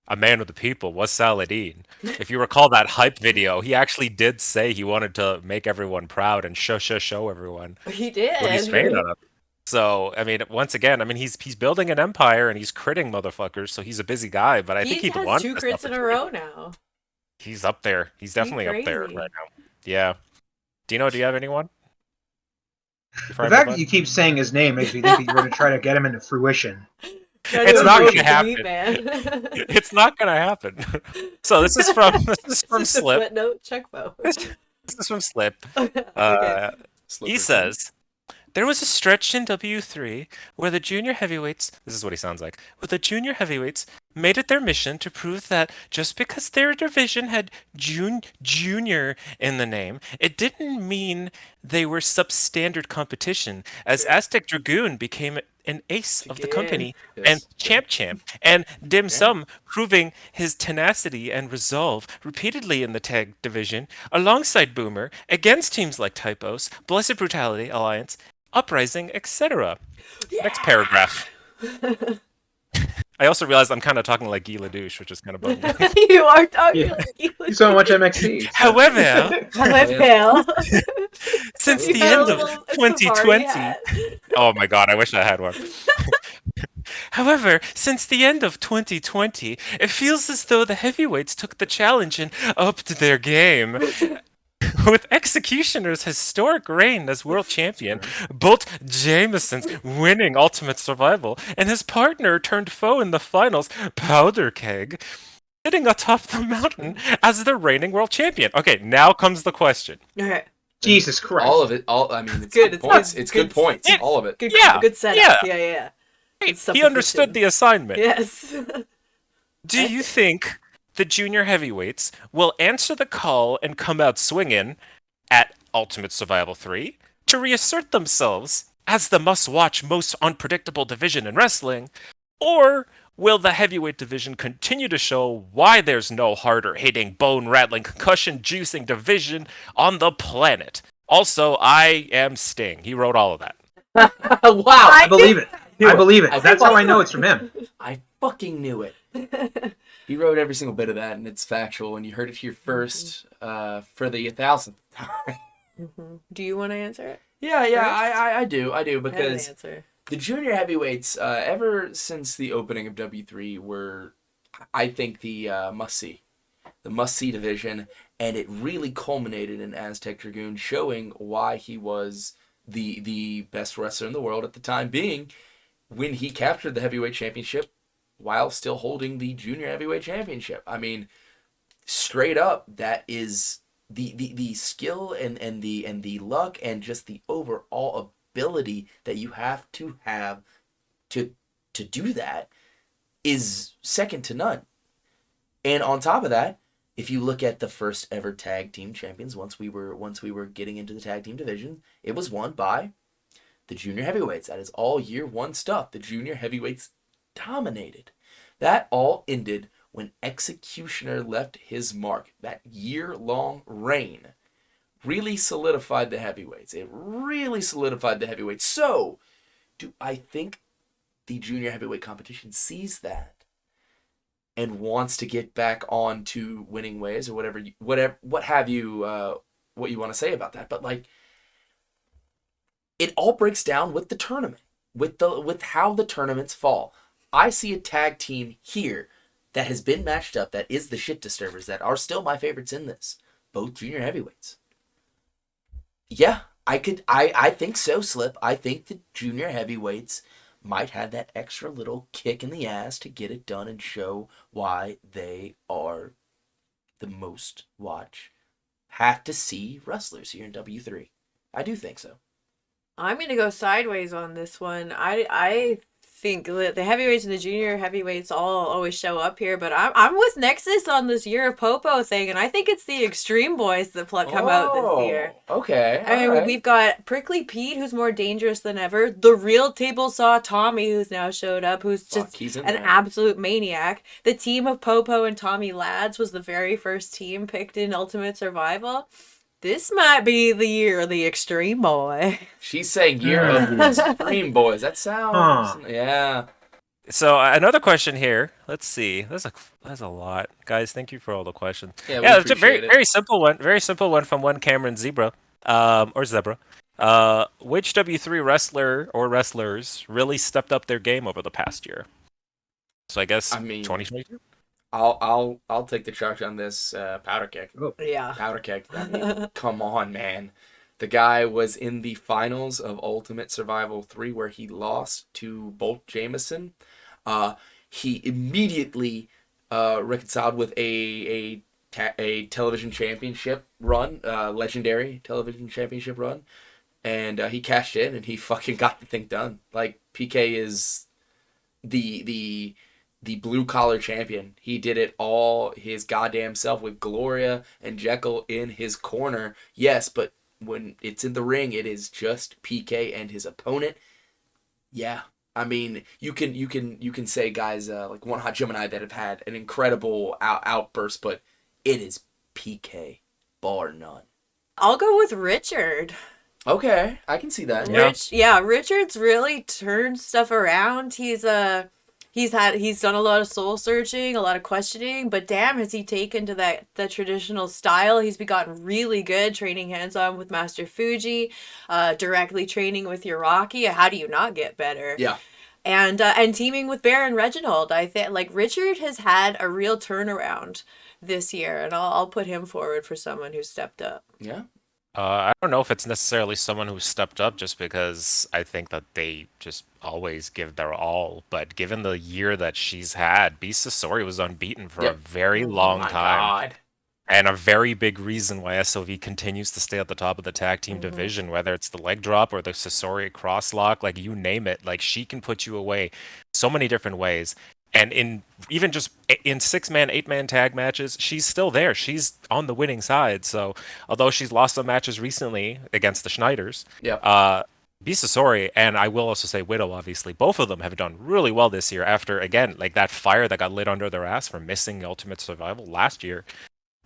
a man of the people, was Saladin. If you recall that hype video, he actually did say he wanted to make everyone proud and show everyone He did. what he's made of. So, I mean, once again, he's building an empire and he's critting motherfuckers, so he's a busy guy, but I think he'd has want 2 this crits in a opportunity. row now. He's up there. He's definitely up there crazy. right now. Yeah. Dino, do you have anyone? Before The I fact move that you on? keep saying his name makes me think that you're going to try to get him into fruition. It's not going gonna happen. man. It's not gonna happen. So this is from Just a Slip. footnote. Check both. This is from Slip. Okay. He says, there was a stretch in W3 where the junior heavyweights, this is what he sounds like, where the junior heavyweights made it their mission to prove that just because their division had junior in the name, it didn't mean they were substandard competition, as Aztec Dragoon became an ace of the company and champ, and Dim Sum proving his tenacity and resolve repeatedly in the tag division, alongside Boomer, against teams like Typos, Blessed Brutality Alliance, Uprising, etc. Next paragraph. I also realized I'm kind of talking like Guy Ledouche, which is kind of bugging me. You are talking Yeah. like you. You so much MXT. However, since You the got end a of little safari 2020, hat. oh my god, I wish I had one. However, since the end of 2020, it feels as though the heavyweights took the challenge and upped their game. With Executioner's historic reign as world champion, Bolt Jameson's winning Ultimate Survival, and his partner turned foe in the finals, Powder Keg, sitting atop the mountain as the reigning world champion. Okay, now comes the question. Okay. Jesus Christ. All of it. I mean, it's Good, good it's points. good. It's good Good. points. Yeah. All of it. Good. Yeah, Good setup. yeah. Yeah. Good He understood supposition. the assignment. Yes. Do you think the junior heavyweights will answer the call and come out swinging at Ultimate Survival 3 to reassert themselves as the must-watch, most unpredictable division in wrestling? Or will the heavyweight division continue to show why there's no harder-hitting, bone-rattling, concussion-juicing division on the planet? Also, I am Sting. He wrote all of that. Wow. I believe it. Knew I believe it. I That's how I know it's from him. I fucking knew it. He wrote every single bit of that, and it's factual. And you heard it here first for the 1,000th time. Do you want to answer it? Yeah, I do I have an because answer. the junior heavyweights, ever since the opening of W3, were, I think, the must-see division, and it really culminated in Aztec Dragoon showing why he was the best wrestler in the world at the time being when he captured the heavyweight championship while still holding the junior heavyweight championship. I mean, straight up, that is the skill and the luck and just the overall ability that you have to do that is second to none. And on top of that, if you look at the first ever tag team champions, once we were getting into the tag team division, it was won by the junior heavyweights. That is all year one stuff. The junior heavyweights dominated. That all ended when Executioner left his mark. That year-long reign really solidified the heavyweights. It really solidified the heavyweights. So, do I think the junior heavyweight competition sees that and wants to get back on to winning ways, or what have you, what you want to say about that? But like, it all breaks down with the tournament, with how the tournaments fall. I see a tag team here that has been matched up, that is the Shit Disturbers, that are still my favorites in this, both junior heavyweights. Yeah, I think so, Slip. I think the junior heavyweights might have that extra little kick in the ass to get it done and show why they are the most have to see wrestlers here in W3. I do think so. I'm gonna go sideways on this one. I think the heavyweights and the junior heavyweights all always show up here, but I'm with Nexus on this Year of Popo thing, and I think it's the Extreme Boys that come out this year. Okay. I mean, alright. we've got Prickly Pete, who's more dangerous than ever. The Real Table Saw Tommy, who's now showed up, who's Fuck, just he's in an there. absolute maniac. The team of Popo and Tommy Lads was the very first team picked in Ultimate Survival. This might be the year of the Extreme Boy. She's saying year of the Extreme Boys. That sounds... Yeah. So another question here. Let's see. There's a lot, guys. Thank you for all the questions. Yeah, we it's a very appreciate it. very simple one. Very simple one from one Cameron Zebra, or Zebra. Which W3 wrestler or wrestlers really stepped up their game over the past year? So I guess 2022. I'll take the charge on this. Powder keg. Yeah. Powder keg. I mean, come on, man. The guy was in the finals of Ultimate Survival 3 where he lost to Bolt Jameson. He immediately reconciled with a television championship run, legendary television championship run, and he cashed in and he fucking got the thing done. Like, PK is the blue collar champion. He did it all his goddamn self with Gloria and Jekyll in his corner. Yes, but when it's in the ring, it is just PK and his opponent. Yeah, I mean, you can say guys like One Hot Gemini that have had an incredible outburst, but it is PK, bar none. I'll go with Richard. Okay, I can see that. Richard's really turned stuff around. He's done a lot of soul searching, a lot of questioning, but damn, has he taken to that traditional style. He's gotten really good training hands-on with Master Fuji, directly training with Hiraki. How do you not get better? Yeah. And teaming with Baron Reginald. I think like Richard has had a real turnaround this year, and I'll put him forward for someone who stepped up. Yeah. I don't know if it's necessarily someone who stepped up just because I think that they just always give their all. But given the year that she's had, Beast Sasori was unbeaten for a very long time. God. And a very big reason why SOV continues to stay at the top of the tag team division, whether it's the leg drop or the Sasori crosslock, like you name it, like she can put you away so many different ways. And in 6-man, 8-man tag matches, she's still there. She's on the winning side. So although she's lost some matches recently against the Schneiders, Beast Sasori, and I will also say Widow, obviously, both of them have done really well this year after, again, like that fire that got lit under their ass from missing Ultimate Survival last year.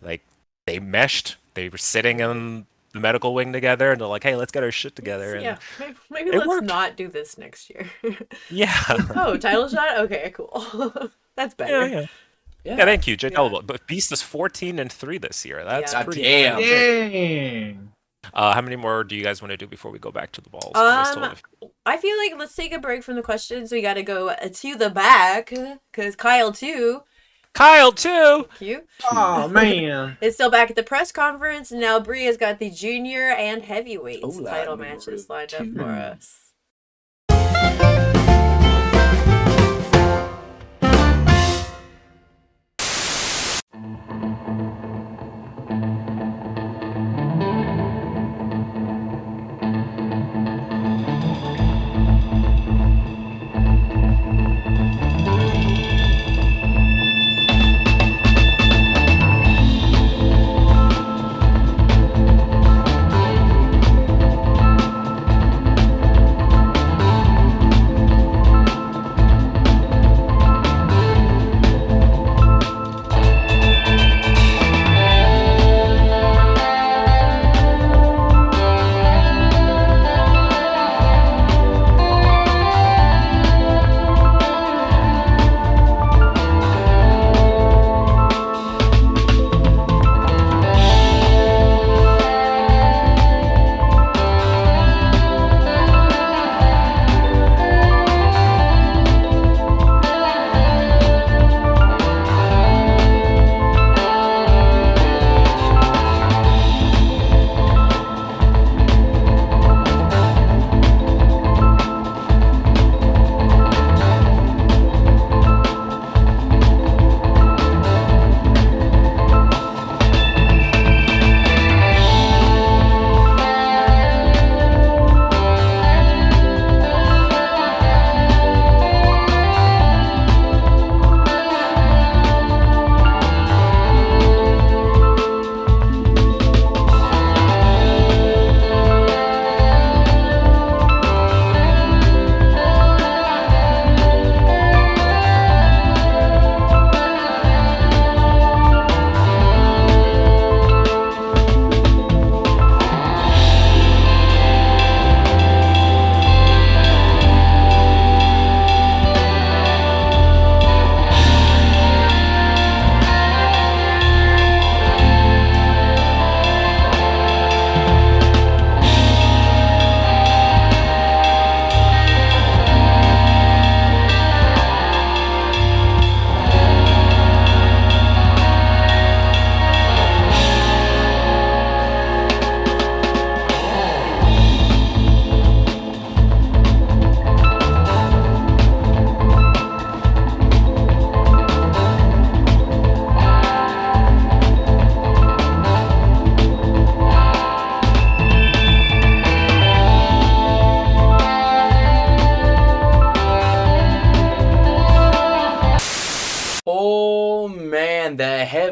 Like, they meshed. They were sitting in the medical wing together, and they're like, hey, let's get our shit together. And maybe let's worked. Not do this next year. Yeah. Oh, title shot? Okay, cool. That's better. Yeah, thank you, JW. But Beast is 14-3 this year. That's pretty damn. Dang. How many more do you guys want to do before we go back to the balls? I feel like let's take a break from the questions. We got to go to the back because Kyle too. Thank you. Oh man. It's still back at the press conference. And now Brie has got the junior and heavyweights title matches lined up for us.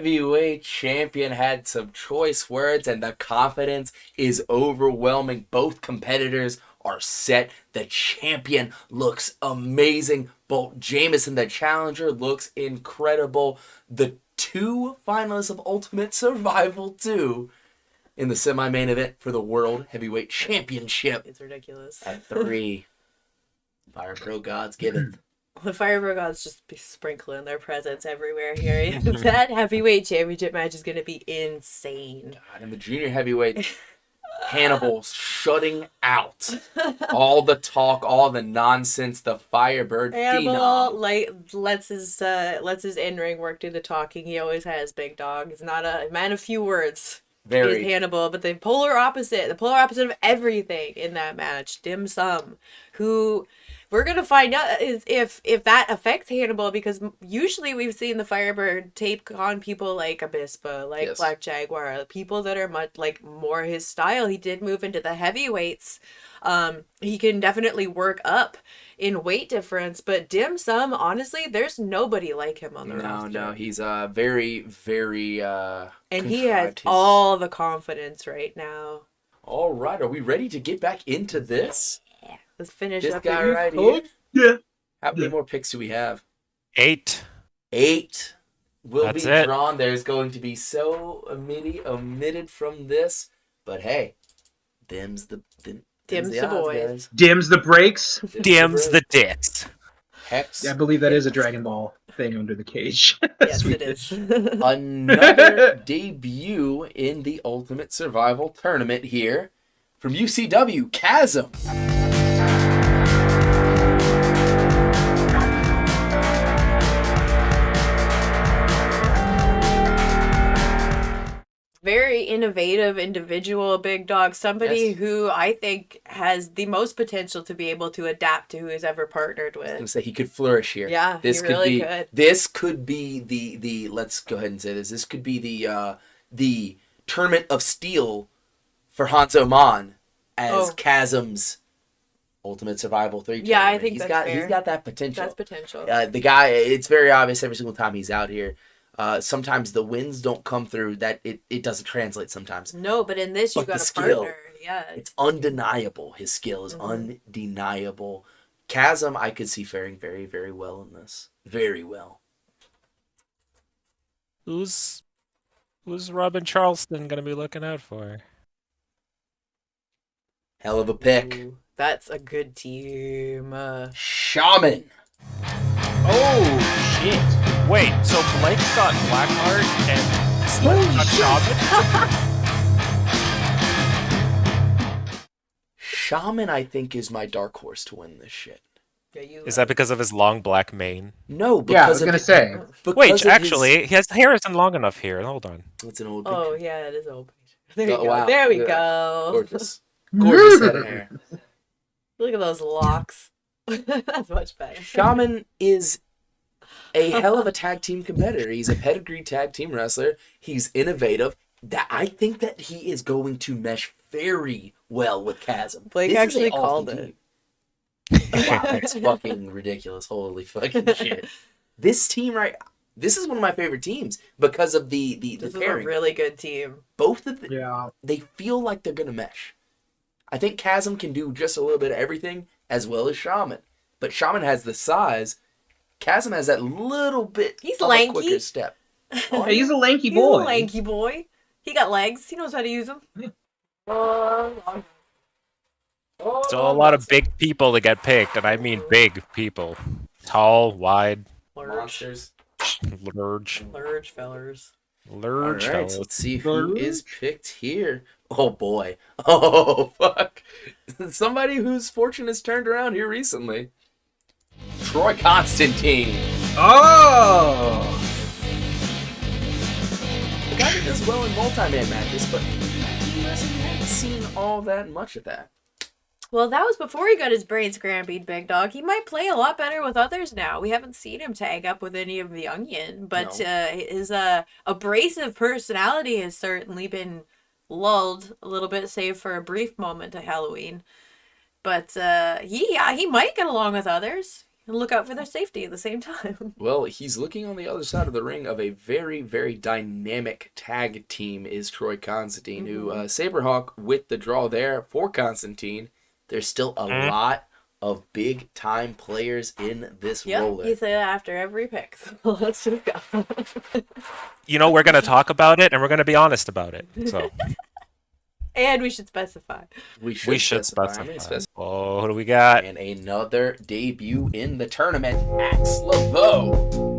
heavyweight champion had some choice words, and the confidence is overwhelming. Both competitors are set. The champion looks amazing. Bolt Jamison, the challenger, looks incredible. The two finalists of Ultimate Survival 2 in the semi-main event for the World Heavyweight Championship. It's ridiculous. At 3, Fire Pro Gods giveth. The Firebird Gods just be sprinkling their presence everywhere here. That heavyweight championship match is going to be insane. God, and the junior heavyweight, Hannibal shutting out all the talk, all the nonsense. The Firebird Hannibal phenom. lets his in-ring work do the talking. He always has, big dog. He's not a man of few words. Very. Is Hannibal, but the polar opposite of everything in that match, Dim Sum, who we're gonna find out is if that affects Hannibal, because usually we've seen the Firebird take on people like Abispa, like Yes. Black Jaguar, people that are much like more his style. He did move into the heavyweights. He can definitely work up in weight difference, but Dim Sum, honestly, there's nobody like him on the roster. No, he's very, very And he has contrived. all the confidence right now. All right, are we ready to get back into this? Let's finish This up guy the right Coach. here. Yeah. How many more picks do we have? 8. 8 will That's be it. drawn. There's going to be so omitted from this, but hey, them's the Dim's the odds, boys. guys. Dims the brakes. Dims the dicks. Hex. Yeah, I believe that is a Dragon Ball thing under the cage. Yes, Sweet. it is. Another debut in the Ultimate Survival Tournament here from UCW, Chasm. Very innovative individual, big dog. Somebody Yes. who I think has the most potential to be able to adapt to who he's ever partnered I was gonna with. say he could flourish here. Yeah, this he could really be. could. This could be the. Let's go ahead and say this. This could be the Tournament of Steel for Hanzo Man as Oh. Chasm's Ultimate Survival 3. Yeah, I tournament. think he's that's got fair. he's got that potential. That's potential. The guy, it's very obvious every single time he's out here. Sometimes the wins don't come through. That it doesn't translate sometimes. No, but in this, you But got the a skill. partner. Yeah. It's undeniable. His skill is undeniable. Chasm, I could see faring very, very well in this. Very well. Who's Robin Charleston gonna be looking out for? Hell of a pick. Ooh, that's a good team. Shaman. Oh, shit. Wait, so Blake's got Blackheart and Slim got Shaman? Shaman, I think, is my dark horse to win this shit. Yeah, you. Is that because of his long black mane? No, because Yeah, I was of gonna say. because Wait, of actually, his hair isn't long enough here. Hold on. it's an old Oh picture. yeah, it is old. There you Oh, go. wow. There we Yeah. go. Gorgeous. Gorgeous head of hair. Look at those locks. That's much better. Shaman is a hell of a tag team competitor. He's a pedigree tag team wrestler. He's innovative. That I think that he is going to mesh very well with Chasm. Blake This is actually an awesome called it. team. Wow, that's fucking ridiculous. Holy fucking shit. This team, right? This is one of my favorite teams because of the This is a pairing. really good team. Both of them, Yeah. they feel like they're gonna mesh. I think Chasm can do just a little bit of everything as well as Shaman, but Shaman has the size. Chasm has that little bit. He's of lanky. a quicker step. Hey, he's a lanky He's boy. a lanky boy. He got legs. He knows how to use them. So a lot of big people to get picked, and I mean big people. Tall, wide, monsters. large, Fellers. All large right, fellas. let's see who is picked here. Oh boy. Oh fuck. Somebody whose fortune has turned around here recently. Troy Constantine. Oh! The guy that does well in multi-man matches, but he hasn't seen all that much of that. Well, that was before he got his brains scrambled, big dog. He might play a lot better with others now. We haven't seen him tag up with any of the Onion, but his abrasive personality has certainly been lulled a little bit, save for a brief moment at Halloween. But he might get along with others. And look out for their safety at the same time. Well, he's looking on the other side of the ring of a very, very dynamic tag team is Troy Constantine, who Saberhawk with the draw there for Constantine. There's still a lot of big-time players in this roller. He said after every pick. So let's just go. You know, we're going to talk about it, and we're going to be honest about it. So And we should specify. We should specify. Oh, who do we got? And another debut in the tournament, Axe Laveau.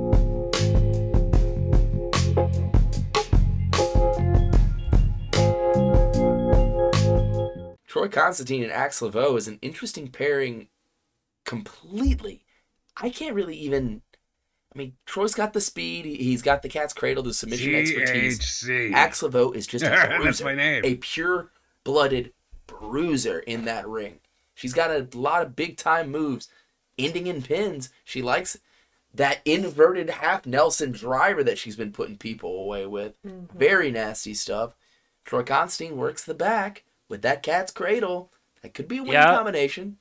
Troy Constantine and Axe Laveau is an interesting pairing completely. I can't really even... I mean, Troy's got the speed. He's got the cat's cradle, the submission expertise. GHC. Axe Laveau is just a bruiser. That's my name. A pure-blooded bruiser in that ring. She's got a lot of big-time moves, ending in pins. She likes that inverted half Nelson driver that she's been putting people away with. Mm-hmm. Very nasty stuff. Troy Constantine works the back with that cat's cradle. That could be a winning combination.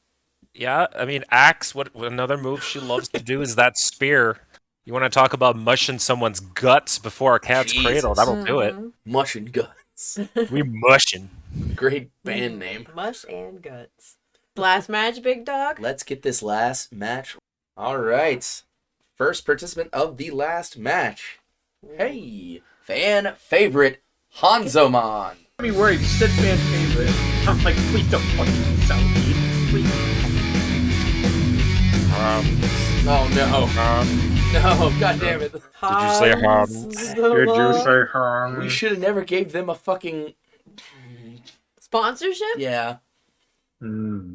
Yeah, I mean, Axe, what another move she loves to do is that spear. You want to talk about mushing someone's guts before a cat's cradle? That'll do it. Mushing guts. We mushing. Great band name. Mush and guts. Last match, big dog. Let's get this last match. All right. First participant of the last match. Hey, fan favorite, Hanzoman. I mean, worried. You said fan favorite. I'm like, please don't fucking sound me. Please. Oh no. No, god damn it. Did you say Did you say Hans? We should have never gave them a fucking... Sponsorship? Yeah.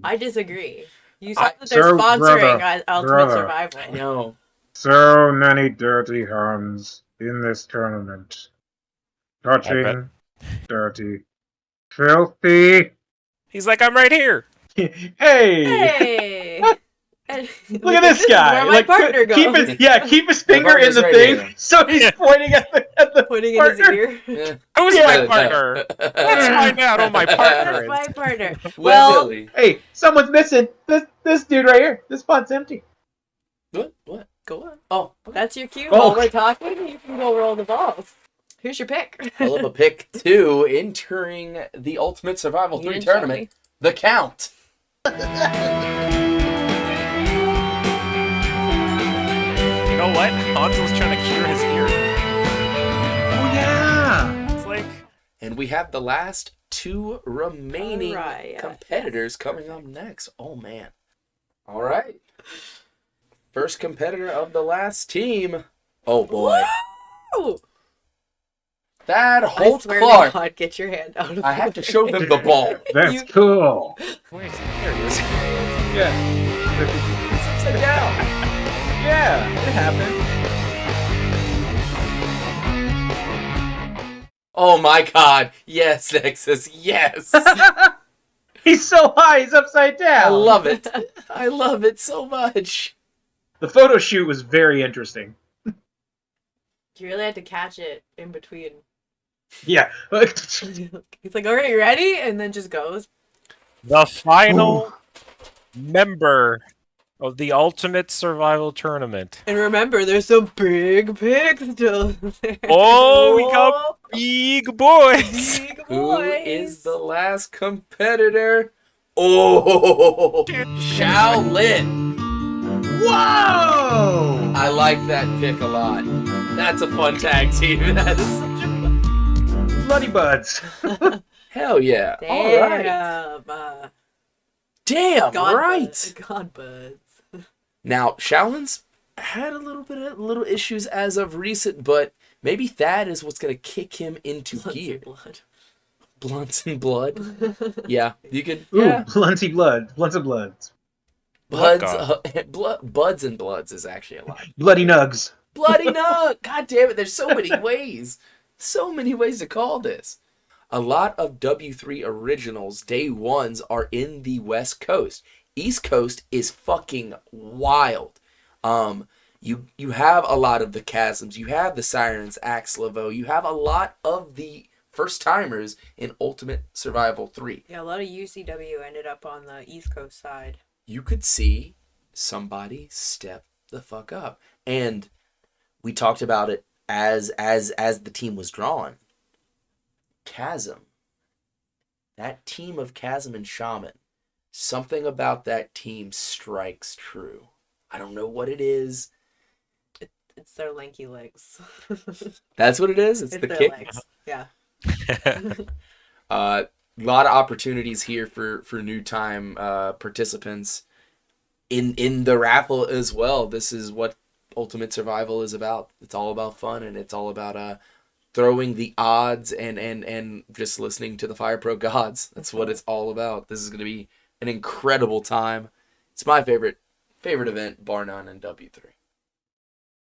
I disagree. You said that So, they're sponsoring brother, Ultimate Survival. I know. So many dirty hands in this tournament. Touching, dirty, filthy. He's like, I'm right here. Hey! Look at this guy. Where my partner goes. Keep his finger in the right thing, here. so he's pointing at the Putting in his partner. ear. Yeah. Who's my partner? Let's find out who my partner That's is. my partner. Well, Well, Hey, someone's missing. This dude right here. This spot's empty. What? Go on. Oh, that's your cue. Oh. While we're talking, you can go roll the balls. Who's your pick? I love a pick 2 entering the Ultimate Survival 3 tournament. The Count. You know what? Hanzo's trying to cure his ear. Oh yeah. It's like, And we have the last 2 remaining Alright, competitors coming up next. Oh, man. All right. First competitor of the last team. Oh, boy. Woo! Thad I Holt swear to Clark. God, get your hand out of I have to show them the ball. That's cool. wait, there he is. Yeah. Upside down. Yeah, it happened. Oh, my God. Yes, Nexus. Yes. He's so high, he's upside down. I love it. I love it so much. The photo shoot was very interesting. You really had to catch it in between. Yeah. He's like, all right, you ready? And then just goes. The final member of the Ultimate Survival Tournament. And remember, there's some big pigs still there. Oh, we got big boys. Big Who boys. is the last competitor? Oh, Shaolin. Whoa! I like that pick a lot. That's a fun tag team. That is such a Bloody buds. hell yeah. All right. Damn. Damn, God right. Buds. God buds. Now, Shaolin's had a little issues as of recent, but maybe Thad is what's gonna kick him into Bloods gear. and blood. Blunts and blood. Yeah, you could. Ooh, Yeah, blunty blood. Blunts of bloods. buds. Blood Buds and bloods is actually a lot. Bloody nugs. Bloody nut! God damn it! There's so many ways. So many ways to call this. A lot of W3 originals, day ones, are in the West Coast. East Coast is fucking wild. You have a lot of the Chasms. You have the Sirens, Axe Laveau. You have a lot of the first timers in Ultimate Survival 3. Yeah, a lot of UCW ended up on the East Coast side. You could see somebody step the fuck up. And we talked about it as the team was drawn. Chasm. That team of Chasm and Shaman. Something about that team strikes true. I don't know what it is. It's their lanky legs. That's what it is? It's the their kick? legs. Yeah. A lot of opportunities here for new time participants in the raffle as well. This is what Ultimate Survival is about. It's all about fun, and it's all about throwing the odds and just listening to the Fire Pro gods. That's what it's all about. This is going to be an incredible time. It's my favorite event, bar none, in W3.